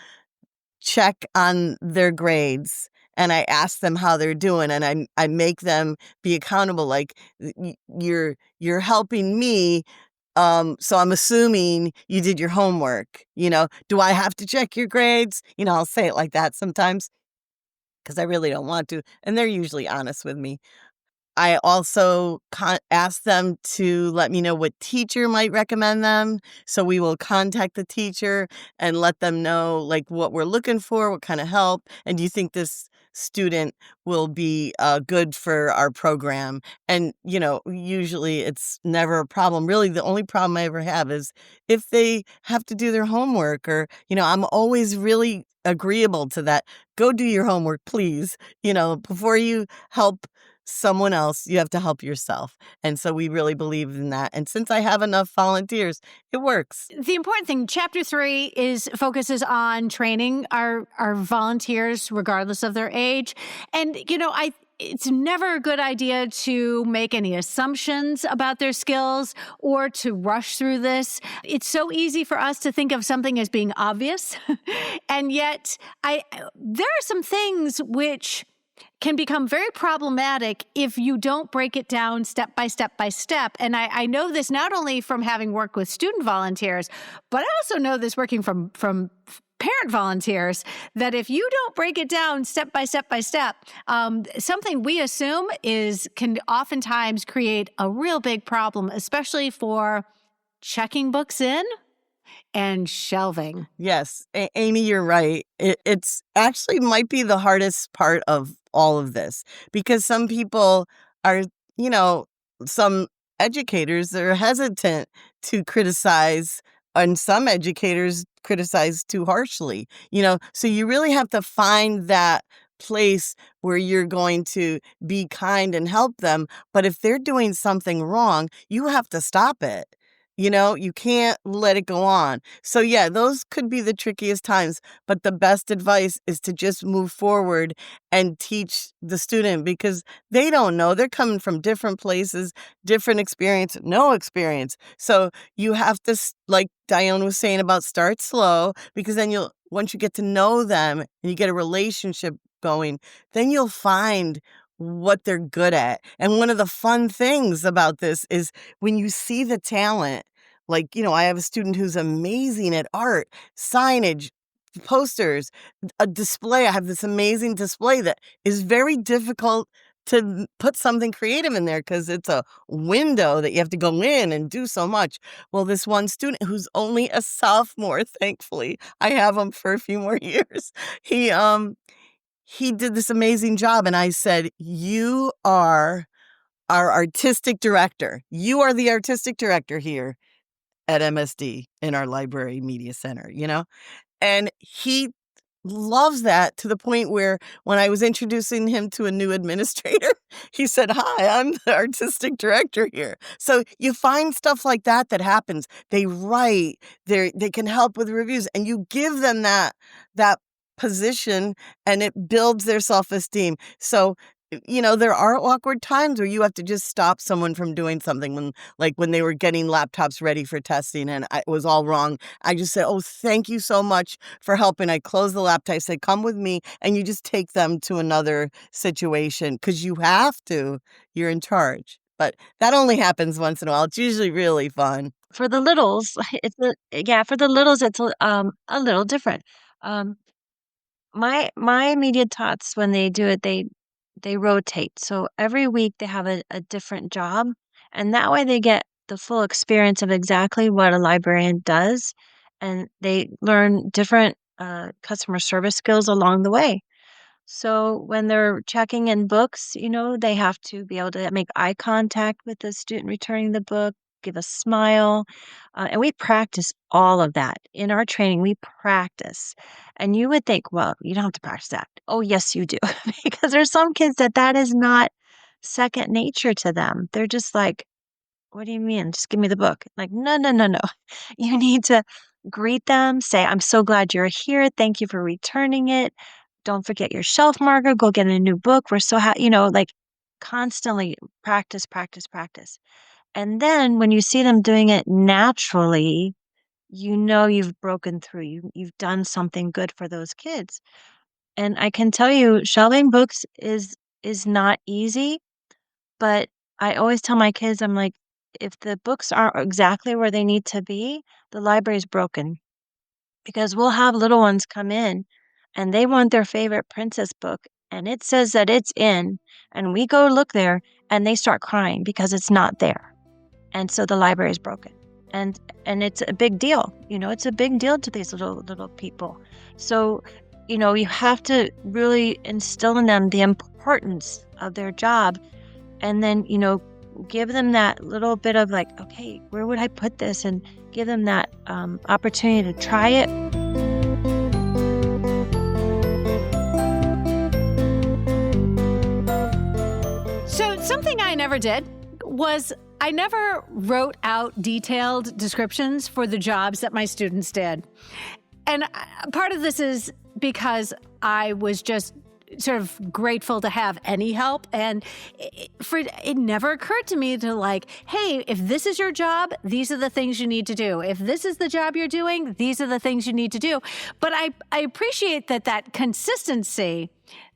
check on their grades and I ask them how they're doing, and I make them be accountable. Like, you're helping me. So I'm assuming you did your homework. Do I have to check your grades? I'll say it like that sometimes because I really don't want to. And they're usually honest with me. I also ask them to let me know what teacher might recommend them. So we will contact the teacher and let them know like what we're looking for, what kind of help, and do you think this student will be good for our program? And usually it's never a problem. Really, the only problem I ever have is if they have to do their homework, or I'm always really agreeable to that. Go do your homework, please. Before you help someone else, you have to help yourself. And so we really believe in that. And since I have enough volunteers, it works. The important thing, chapter 3 focuses on training our volunteers, regardless of their age. And, it's never a good idea to make any assumptions about their skills or to rush through this. It's so easy for us to think of something as being obvious. And yet there are some things which can become very problematic if you don't break it down step by step by step. And I know this not only from having worked with student volunteers, but I also know this working from parent volunteers, that if you don't break it down step by step by step, something we assume can oftentimes create a real big problem, especially for checking books in and shelving. Yes, Amy, you're right. It's actually might be the hardest part of all of this, because some people are, some educators are hesitant to criticize, and some educators criticize too harshly, so you really have to find that place where you're going to be kind and help them. But if they're doing something wrong, you have to stop it. You can't let it go on. So yeah, those could be the trickiest times, but the best advice is to just move forward and teach the student, because they don't know. They're coming from different places, different experience, no experience. So you have to, like Dione was saying about start slow, because then once you get to know them and you get a relationship going, then you'll find what they're good at. And one of the fun things about this is when you see the talent, like, I have a student who's amazing at art, signage, posters, a display. I have this amazing display that is very difficult to put something creative in there because it's a window that you have to go in and do so much. Well, this one student who's only a sophomore, thankfully, I have him for a few more years. He did this amazing job. And I said, you are our artistic director. You are the artistic director here at MSD in our Library Media Center, And he loves that, to the point where when I was introducing him to a new administrator, he said, "Hi, I'm the artistic director here." So you find stuff like that happens. They write, they can help with reviews, and you give them that position, and it builds their self-esteem. So there are awkward times where you have to just stop someone from doing something, when they were getting laptops ready for testing and it was all wrong. I just said, "Oh, thank you so much for helping." I closed the laptop. I said, "Come with me," and you just take them to another situation because you have to. You're in charge. But that only happens once in a while. It's usually really fun. For the littles, it's a little different. Um, my immediate tots, when they do it, they rotate. So every week they have a different job, and that way they get the full experience of exactly what a librarian does, and they learn different customer service skills along the way. So when they're checking in books, they have to be able to make eye contact with the student returning the book, give a smile. And we practice all of that. In our training, we practice. And you would think, well, you don't have to practice that. Oh, yes, you do. Because there's some kids that is not second nature to them. They're just like, what do you mean? Just give me the book. Like, no, no, no, no. You need to greet them, say, "I'm so glad you're here. Thank you for returning it. Don't forget your shelf marker. Go get a new book. We're so happy," like constantly practice, practice, practice. And then when you see them doing it naturally, you've broken through. You've done something good for those kids. And I can tell you, shelving books is not easy, but I always tell my kids, I'm like, if the books aren't exactly where they need to be, the library's broken. Because we'll have little ones come in and they want their favorite princess book and it says that it's in, and we go look there and they start crying because it's not there. And so the library is broken. And it's a big deal. It's a big deal to these little people. So, you have to really instill in them the importance of their job, and then, give them that little bit of like, okay, where would I put this? And give them that opportunity to try it. So something I never did was I never wrote out detailed descriptions for the jobs that my students did. And part of this is because I was just sort of grateful to have any help. And it never occurred to me to like, hey, if this is your job, these are the things you need to do. If this is the job you're doing, these are the things you need to do. But I appreciate that consistency,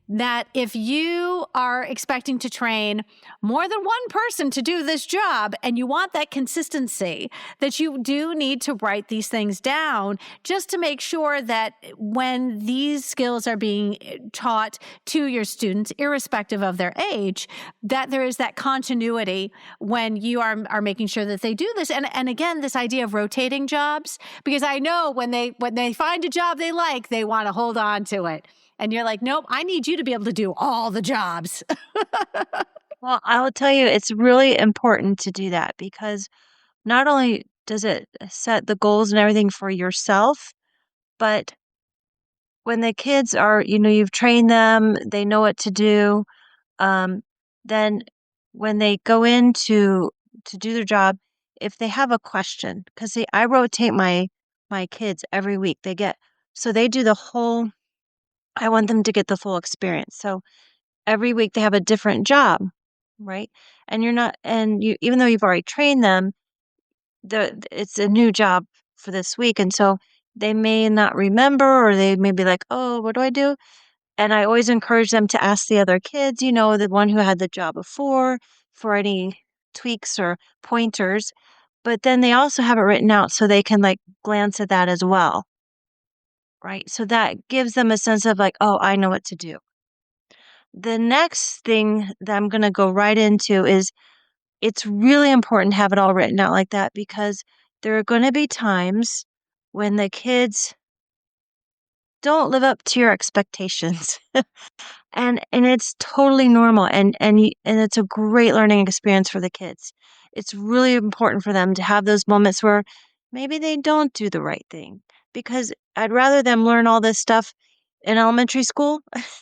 that if you are expecting to train more than one person to do this job and you want that consistency, that you do need to write these things down just to make sure that when these skills are being taught to your students, irrespective of their age, that there is that continuity when you are making sure that they do this. And again, this idea of rotating jobs, because I know when they find a job they like, they want to hold on to it. And you're like, nope, I need you to be able to do all the jobs. Well, I'll tell you, it's really important to do that because not only does it set the goals and everything for yourself, but when the kids are, you've trained them, they know what to do. Then when they go in to do their job, if they have a question, because I rotate my kids every week. So they do the whole. I want them to get the full experience. So every week they have a different job, right? And even though you've already trained them, it's a new job for this week. And so they may not remember, or they may be like, oh, what do I do? And I always encourage them to ask the other kids, the one who had the job before, for any tweaks or pointers. But then they also have it written out so they can like glance at that as well. Right. So that gives them a sense of like, oh, I know what to do. The next thing that I'm going to go right into is it's really important to have it all written out like that, because there are going to be times when the kids don't live up to your expectations. And it's totally normal, and it's a great learning experience for the kids. It's really important for them to have those moments where maybe they don't do the right thing, because I'd rather them learn all this stuff in elementary school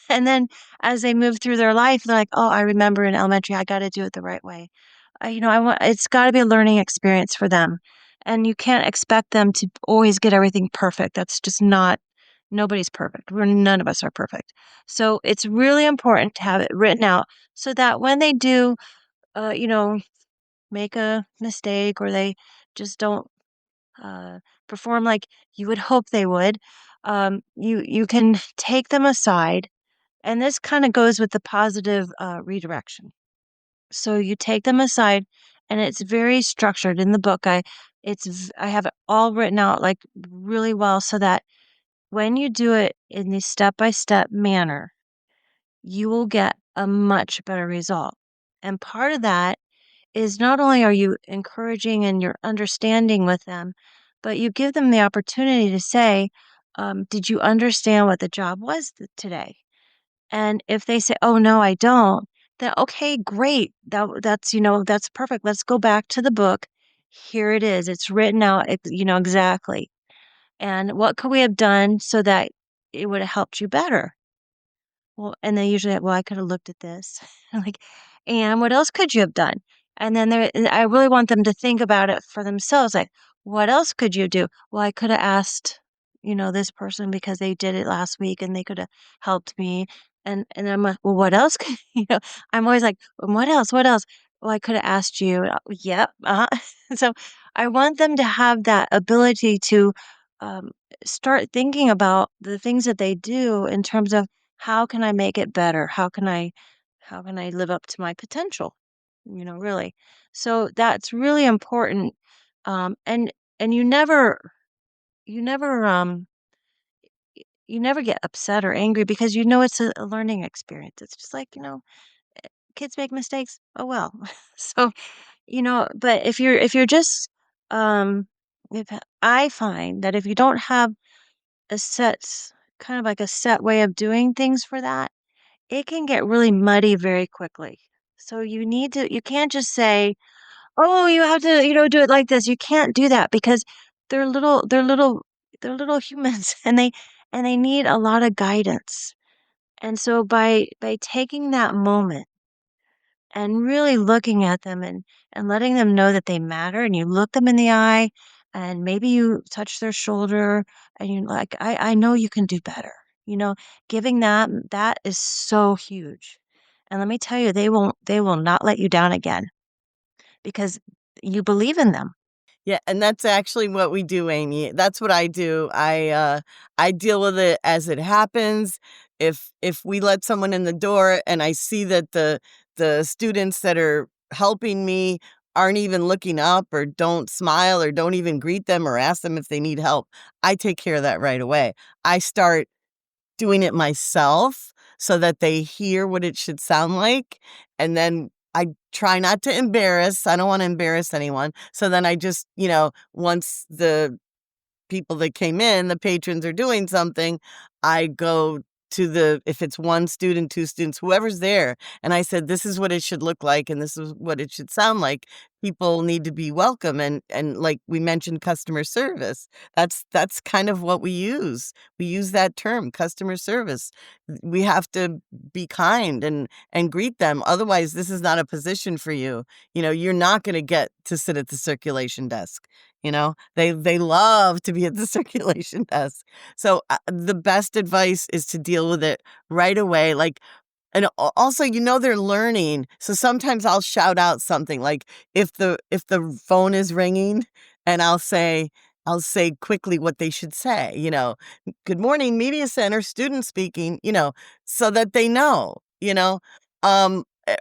and then as they move through their life, they're like, "Oh, I remember in elementary I got to do it the right way." I want it's got to be a learning experience for them. And you can't expect them to always get everything perfect. That's just not Nobody's perfect. None of us are perfect. So it's really important to have it written out so that when they do, uh, you know, make a mistake, or they just don't uh, perform like you would hope they would, you can take them aside, and this kind of goes with the positive redirection. So you take them aside, and it's very structured in the book. I have it all written out like really well so that when you do it in the step-by-step manner, you will get a much better result. And part of that is not only are you encouraging and you're understanding with them, but you give them the opportunity to say, did you understand what the job was today? And if they say, oh, no, I don't, then okay, great. That's perfect. Let's go back to the book. Here it is. It's written out, exactly. And what could we have done so that it would have helped you better? Well, and they usually, well, I could have looked at this. I'm like, and what else could you have done? And then I really want them to think about it for themselves. Like, what else could you do? Well, I could have asked, this person because they did it last week and they could have helped me. And I'm like, well, what else? I'm always like, "Well, what else? What else? Well, I could have asked you. Yep. So I want them to have that ability to um, start thinking about the things that they do in terms of how can I make it better? How can I live up to my potential? Really. So that's really important. And you never you never get upset or angry because it's a learning experience. It's just like, kids make mistakes. Oh well. So, but if you're just if I find that if you don't have a set kind of like a set way of doing things for that, it can get really muddy very quickly. So you can't just say, "Oh, you have to, do it like this." You can't do that because they're little humans and they need a lot of guidance. And so by taking that moment and really looking at them and letting them know that they matter, and you look them in the eye and maybe you touch their shoulder and you're like, I know you can do better. Giving that is so huge. And let me tell you, they will not let you down again because you believe in them. Yeah, and that's actually what we do, Amy. That's what I do. I deal with it as it happens. If we let someone in the door and I see that the students that are helping me aren't even looking up or don't smile or don't even greet them or ask them if they need help, I take care of that right away. I start doing it myself so that they hear what it should sound like. And then I try not to embarrass. I don't want to embarrass anyone. So then I just, once the people that came in, the patrons are doing something, I go to if it's one student, two students, whoever's there, and I said, this is what it should look like and this is what it should sound like. People need to be welcome. And like we mentioned, customer service. That's kind of what we use. We use that term, customer service. We have to be kind and greet them. Otherwise, this is not a position for you. You're not going to get to sit at the circulation desk. They love to be at the circulation desk. So the best advice is to deal with it right away. Like, and also, they're learning. So sometimes I'll shout out something like if the phone is ringing, and I'll say quickly what they should say. Good morning, Media Center, student speaking. So that they know.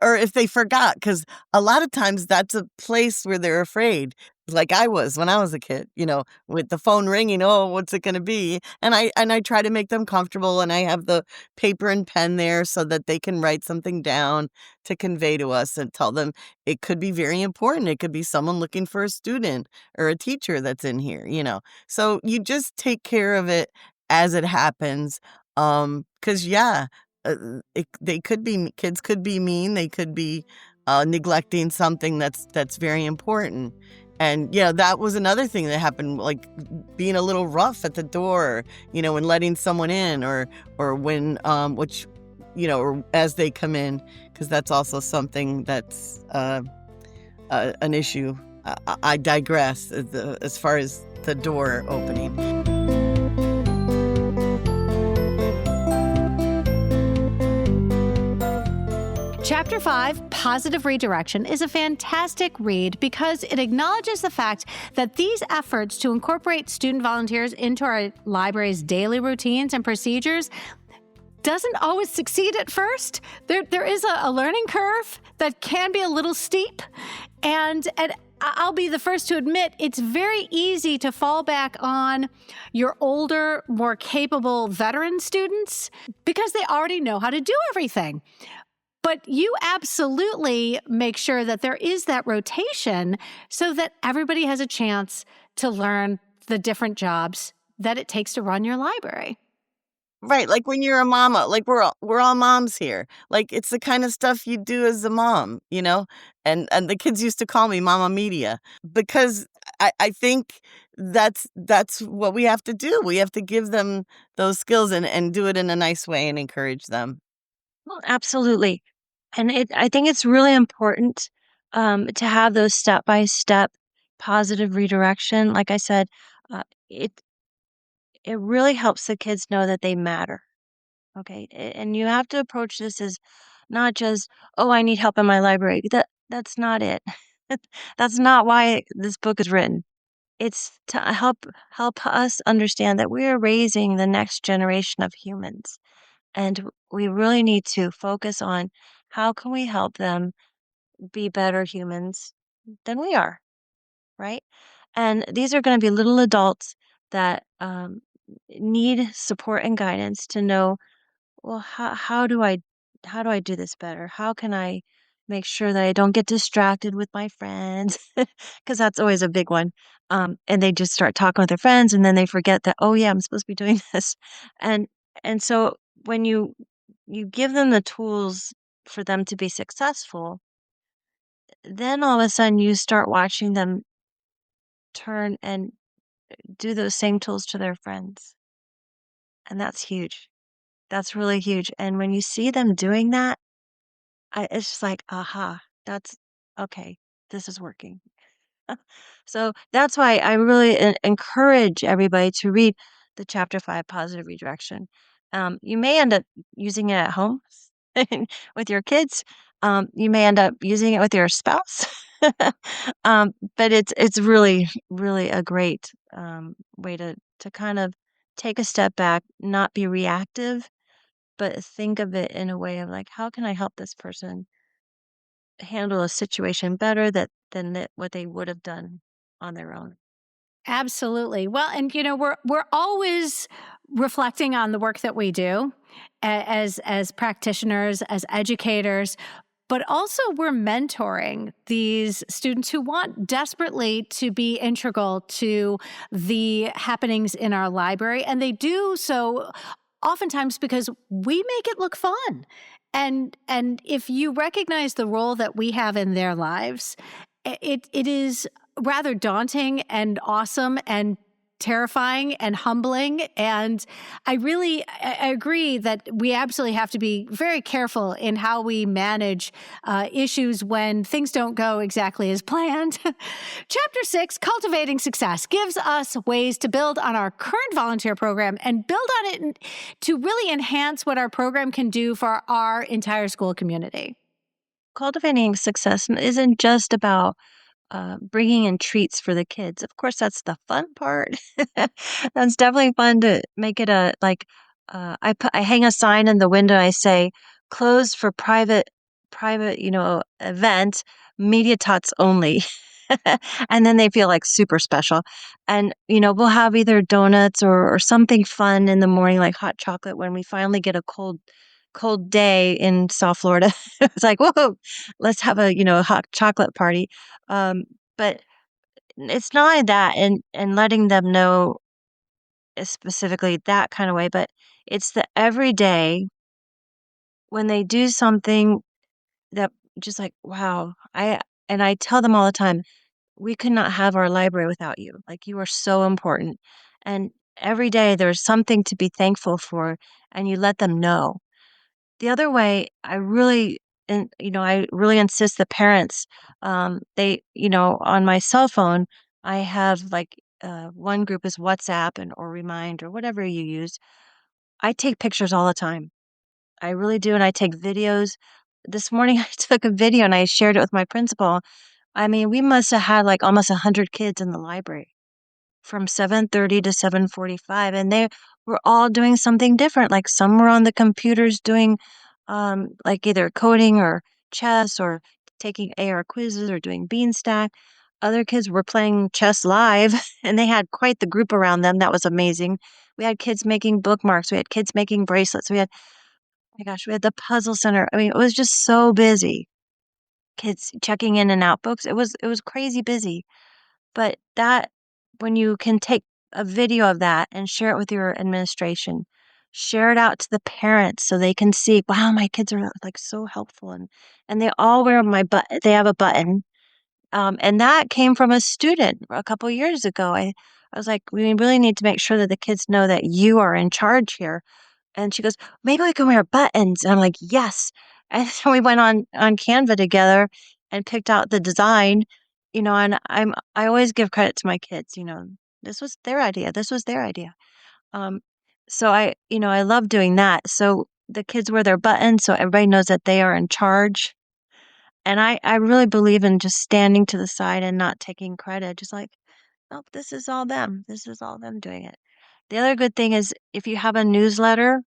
Or if they forgot, because a lot of times that's a place where they're afraid. Like I was when I was a kid, with the phone ringing. Oh, what's it going to be? And I try to make them comfortable, and I have the paper and pen there so that they can write something down to convey to us and tell them it could be very important. It could be someone looking for a student or a teacher that's in here. So you just take care of it as it happens. Because yeah, kids could be mean. They could be neglecting something that's very important. And that was another thing that happened, like being a little rough at the door, when letting someone in, or when which or as they come in, because that's also something that's an issue. I digress as far as the door opening. Chapter 5, Positive Redirection, is a fantastic read because it acknowledges the fact that these efforts to incorporate student volunteers into our library's daily routines and procedures doesn't always succeed at first. There is a learning curve that can be a little steep, and I'll be the first to admit it's very easy to fall back on your older, more capable veteran students because they already know how to do everything. But you absolutely make sure that there is that rotation so that everybody has a chance to learn the different jobs that it takes to run your library. Right, like when you're a mama, like we're all moms here. Like it's the kind of stuff you do as a mom, And the kids used to call me Mama Media because I think that's what we have to do. We have to give them those skills and do it in a nice way and encourage them. Well, absolutely. And I think it's really important to have those step-by-step positive redirection. Like I said, uh, it it really helps the kids know that they matter. Okay, and you have to approach this as not just, oh, I need help in my library. That's not it. That's not why this book is written. It's to help us understand that we are raising the next generation of humans, And we really need to focus on how can we help them be better humans than we are, right? And these are going to be little adults that need support and guidance to know, well, how do I do this better? How can I make sure that I don't get distracted with my friends? Because that's always a big one. And they just start talking with their friends, and then they forget that, oh yeah, I'm supposed to be doing this. And so when you give them the tools for them to be successful, then all of a sudden you start watching them turn and do those same tools to their friends. And that's huge. That's really huge. And when you see them doing that, it's just like, aha, that's okay. This is working. So that's why I really encourage everybody to read the chapter 5, Positive Redirection. You may end up using it at home with your kids. You may end up using it with your spouse. But it's really, really a great way to kind of take a step back, not be reactive, but think of it in a way of like, how can I help this person handle a situation better what they would have done on their own. Absolutely. Well, and we're always reflecting on the work that we do as practitioners, as educators, but also we're mentoring these students who want desperately to be integral to the happenings in our library, and they do so oftentimes because we make it look fun. And if you recognize the role that we have in their lives, it is rather daunting and awesome and terrifying and humbling. And I agree that we absolutely have to be very careful in how we manage issues when things don't go exactly as planned. Chapter 6, Cultivating Success, gives us ways to build on our current volunteer program and build on it to really enhance what our program can do for our entire school community. Cultivating success isn't just about bringing in treats for the kids. Of course, that's the fun part. That's definitely fun to make it a like. I hang a sign in the window. I say, "Closed for private, event, media tots only." And then they feel like super special. And we'll have either donuts or something fun in the morning, like hot chocolate, when we finally get a cold day in South Florida. It's like, whoa, let's have a hot chocolate party. But it's not only that, and letting them know specifically that kind of way, but it's the everyday when they do something that just like, wow, I tell them all the time, we could not have our library without you. Like you are so important. And every day there's something to be thankful for, and you let them know. The other way, I really insist the parents, on my cell phone, I have like one group is WhatsApp or Remind or whatever you use. I take pictures all the time. I really do, and I take videos. This morning, I took a video and I shared it with my principal. I mean, we must have had like almost 100 kids in the library from 7:30 to 7:45, and they were all doing something different. Like some were on the computers doing like either coding or chess or taking AR quizzes or doing Beanstack. Other kids were playing chess live and they had quite the group around them. That was amazing. We had kids making bookmarks, we had kids making bracelets, oh my gosh, we had the puzzle center. I mean, it was just so busy. Kids checking in and out books. It was crazy busy. But that when you can take a video of that and share it with your administration, share it out to the parents so they can see, wow, my kids are like so helpful, and they all wear they have a button. And that came from a student a couple years ago. I was like, we really need to make sure that the kids know that you are in charge here. And she goes, maybe we can wear buttons. And I'm like, yes. And so we went on Canva together and picked out the design, and I always give credit to my kids, this was their idea. This was their idea. Um, so I love doing that. So the kids wear their buttons so everybody knows that they are in charge. And I really believe in just standing to the side and not taking credit. Just like, oh, this is all them. This is all them doing it. The other good thing is if you have a newsletter,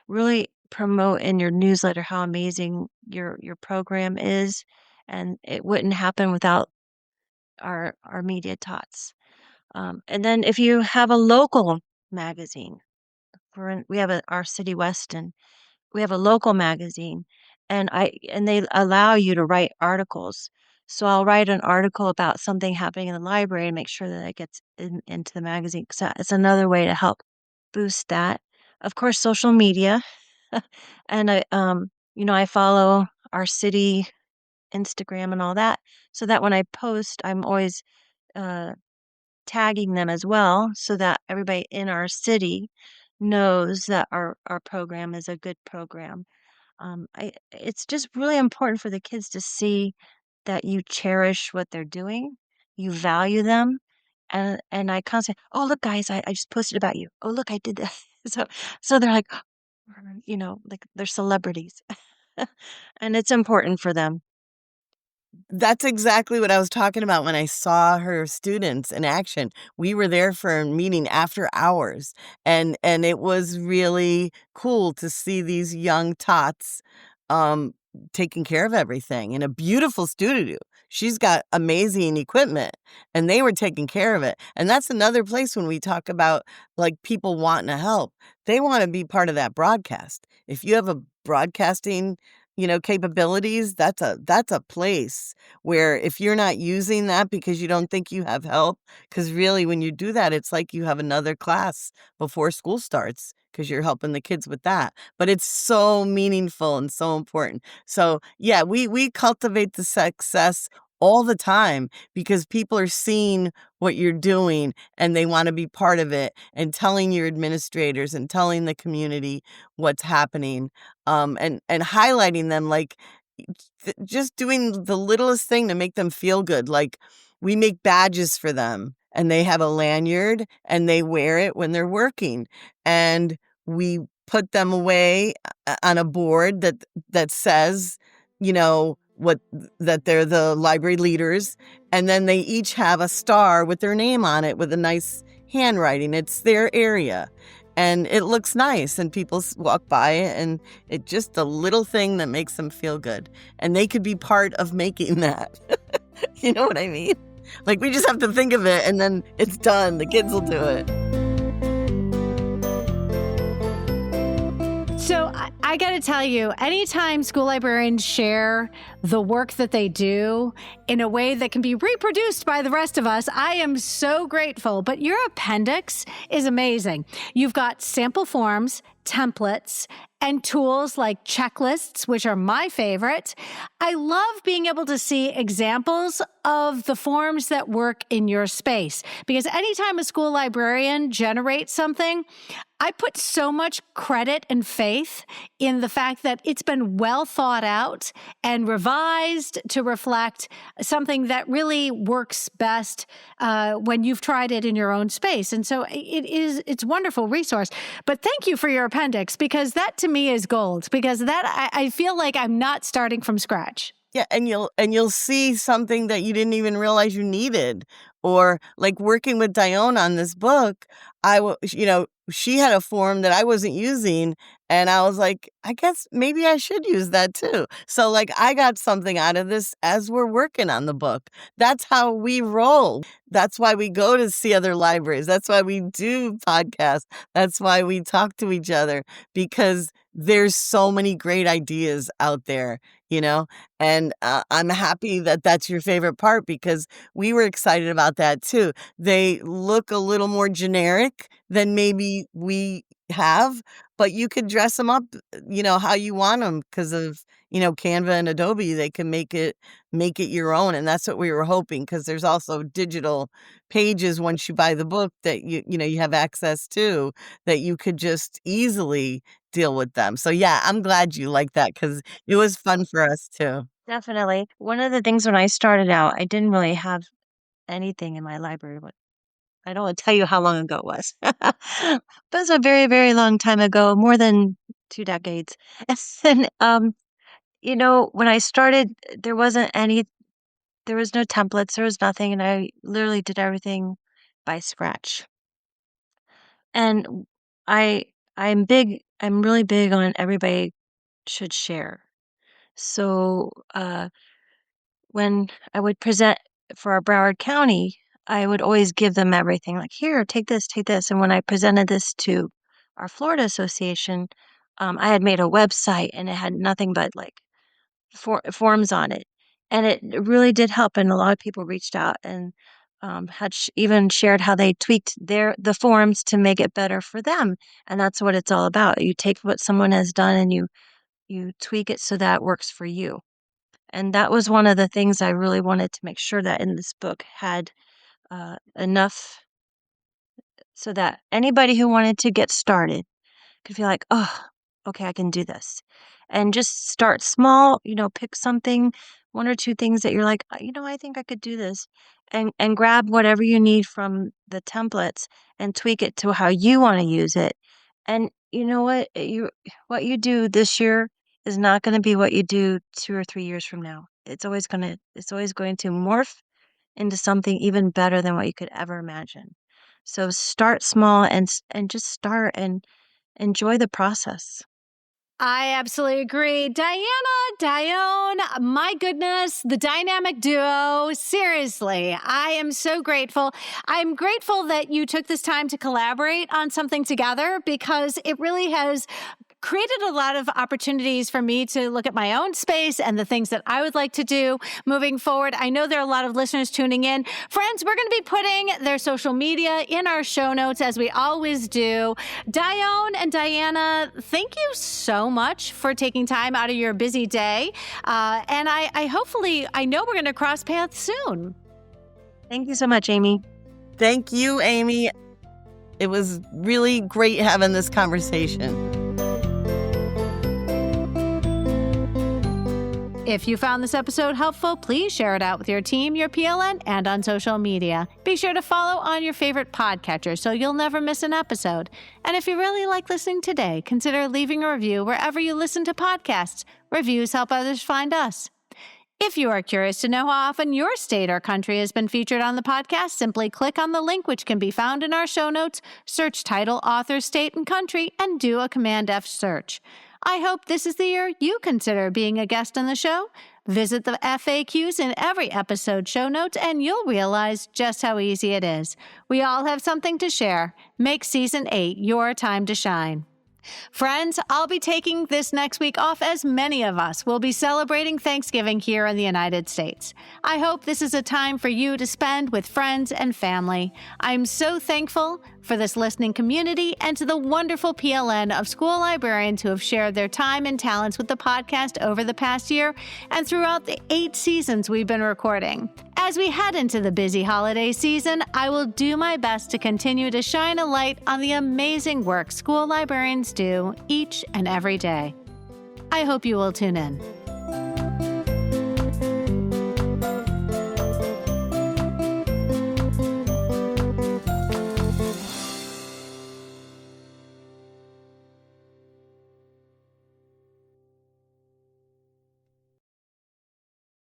really promote in your newsletter how amazing your program is, and it wouldn't happen without our media tots. And then if you have a local magazine, we have our City Weston, we have a local magazine, and they allow you to write articles. So I'll write an article about something happening in the library and make sure that it gets into the magazine. So it's another way to help boost that. Of course, social media, and I follow our city Instagram and all that, so that when I post, I'm always uh, tagging them as well, so that everybody in our city knows that our program is a good program. It's just really important for the kids to see that you cherish what they're doing, you value them, and I constantly, oh look, guys, I just posted about you. Oh look, I did that. So they're like, like they're celebrities, and it's important for them. That's exactly what I was talking about when I saw her students in action. We were there for a meeting after hours, and it was really cool to see these young tots um taking care of everything in a beautiful studio. She's got amazing equipment, and they were taking care of it. And that's another place when we talk about like people wanting to help. They want to be part of that broadcast. If you have a broadcasting capabilities, that's a place where if you're not using that because you don't think you have help, because really when you do that, it's like you have another class before school starts because you're helping the kids with that. But it's so meaningful and so important. So yeah, we cultivate the success all the time because people are seeing what you're doing and they want to be part of it and telling your administrators and telling the community what's happening, and highlighting them, like, just doing the littlest thing to make them feel good. Like, we make badges for them, and they have a lanyard, and they wear it when they're working, and we put them away on a board that says, what that they're the library leaders, and then they each have a star with their name on it with a nice handwriting. It's their area. And it looks nice, and people walk by it, and it's just a little thing that makes them feel good. And they could be part of making that. You know what I mean? Like, we just have to think of it, and then it's done. The kids will do it. So I got to tell you, anytime school librarians share the work that they do in a way that can be reproduced by the rest of us, I am so grateful. But your appendix is amazing. You've got sample forms, templates, and tools like checklists, which are my favorite. I love being able to see examples of the forms that work in your space, because anytime a school librarian generates something, I put so much credit and faith in the fact that it's been well thought out and revised to reflect something that really works best when you've tried it in your own space. And so it's a wonderful resource. But thank you for your appendix, because that to me is gold, because that I feel like I'm not starting from scratch. Yeah, and you'll see something that you didn't even realize you needed. Or like working with Dione on this book, she had a form that I wasn't using, and I was like, I guess maybe I should use that too. So like I got something out of this as we're working on the book. That's how we roll. That's why we go to see other libraries. That's why we do podcasts. That's why we talk to each other, because there's so many great ideas out there, and I'm happy that that's your favorite part, because we were excited about that too. They look a little more generic than maybe we have, but you could dress them up, how you want them, because of, Canva and Adobe. They can make it your own. And that's what we were hoping, because there's also digital pages once you buy the book that you have access to, that you could just easily deal with them. So yeah, I'm glad you like that, because it was fun for us too. Definitely. One of the things when I started out, I didn't really have anything in my library. But I don't want to tell you how long ago it was. But it was a very, very long time ago, more than 2 decades. And when I started, there wasn't any, there was no templates, there was nothing, and I literally did everything by scratch. And I I'm big I'm really big on everybody should share. So when I would present for our Broward County, I would always give them everything, like, here, take this, take this. And when I presented this to our Florida Association, I had made a website and it had nothing but like forms on it. And it really did help. And a lot of people reached out and had even shared how they tweaked the forms to make it better for them. And that's what it's all about. You take what someone has done and you tweak it so that it works for you. And that was one of the things I really wanted to make sure that in this book had enough so that anybody who wanted to get started could feel like, oh, okay, I can do this. And just start small, pick something, one or two things that you're like, I think I could do this. And grab whatever you need from the templates and tweak it to how you want to use it. And you know what you do this year is not going to be what you do 2 or 3 years from now. It's always going to morph into something even better than what you could ever imagine. So start small and just start and enjoy the process. I absolutely agree. Dione, my goodness, the dynamic duo. Seriously, I am so grateful. I'm grateful that you took this time to collaborate on something together because it really has created a lot of opportunities for me to look at my own space and the things that I would like to do moving forward. I know there are a lot of listeners tuning in. Friends, we're going to be putting their social media in our show notes as we always do. Dione and Diana, thank you so much for taking time out of your busy day. And I know we're going to cross paths soon. Thank you so much, Amy. Thank you, Amy. It was really great having this conversation. If you found this episode helpful, please share it out with your team, your PLN, and on social media. Be sure to follow on your favorite podcatcher so you'll never miss an episode. And if you really like listening today, consider leaving a review wherever you listen to podcasts. Reviews help others find us. If you are curious to know how often your state or country has been featured on the podcast, simply click on the link which can be found in our show notes, search title, author, state, and country, and do a Command F search. I hope this is the year you consider being a guest on the show. Visit the FAQs in every episode show notes and you'll realize just how easy it is. We all have something to share. Make Season 8 your time to shine. Friends, I'll be taking this next week off as many of us will be celebrating Thanksgiving here in the United States. I hope this is a time for you to spend with friends and family. I'm so thankful for this listening community and to the wonderful PLN of school librarians who have shared their time and talents with the podcast over the past year and throughout the 8 seasons we've been recording. As we head into the busy holiday season, I will do my best to continue to shine a light on the amazing work school librarians do each and every day. I hope you will tune in.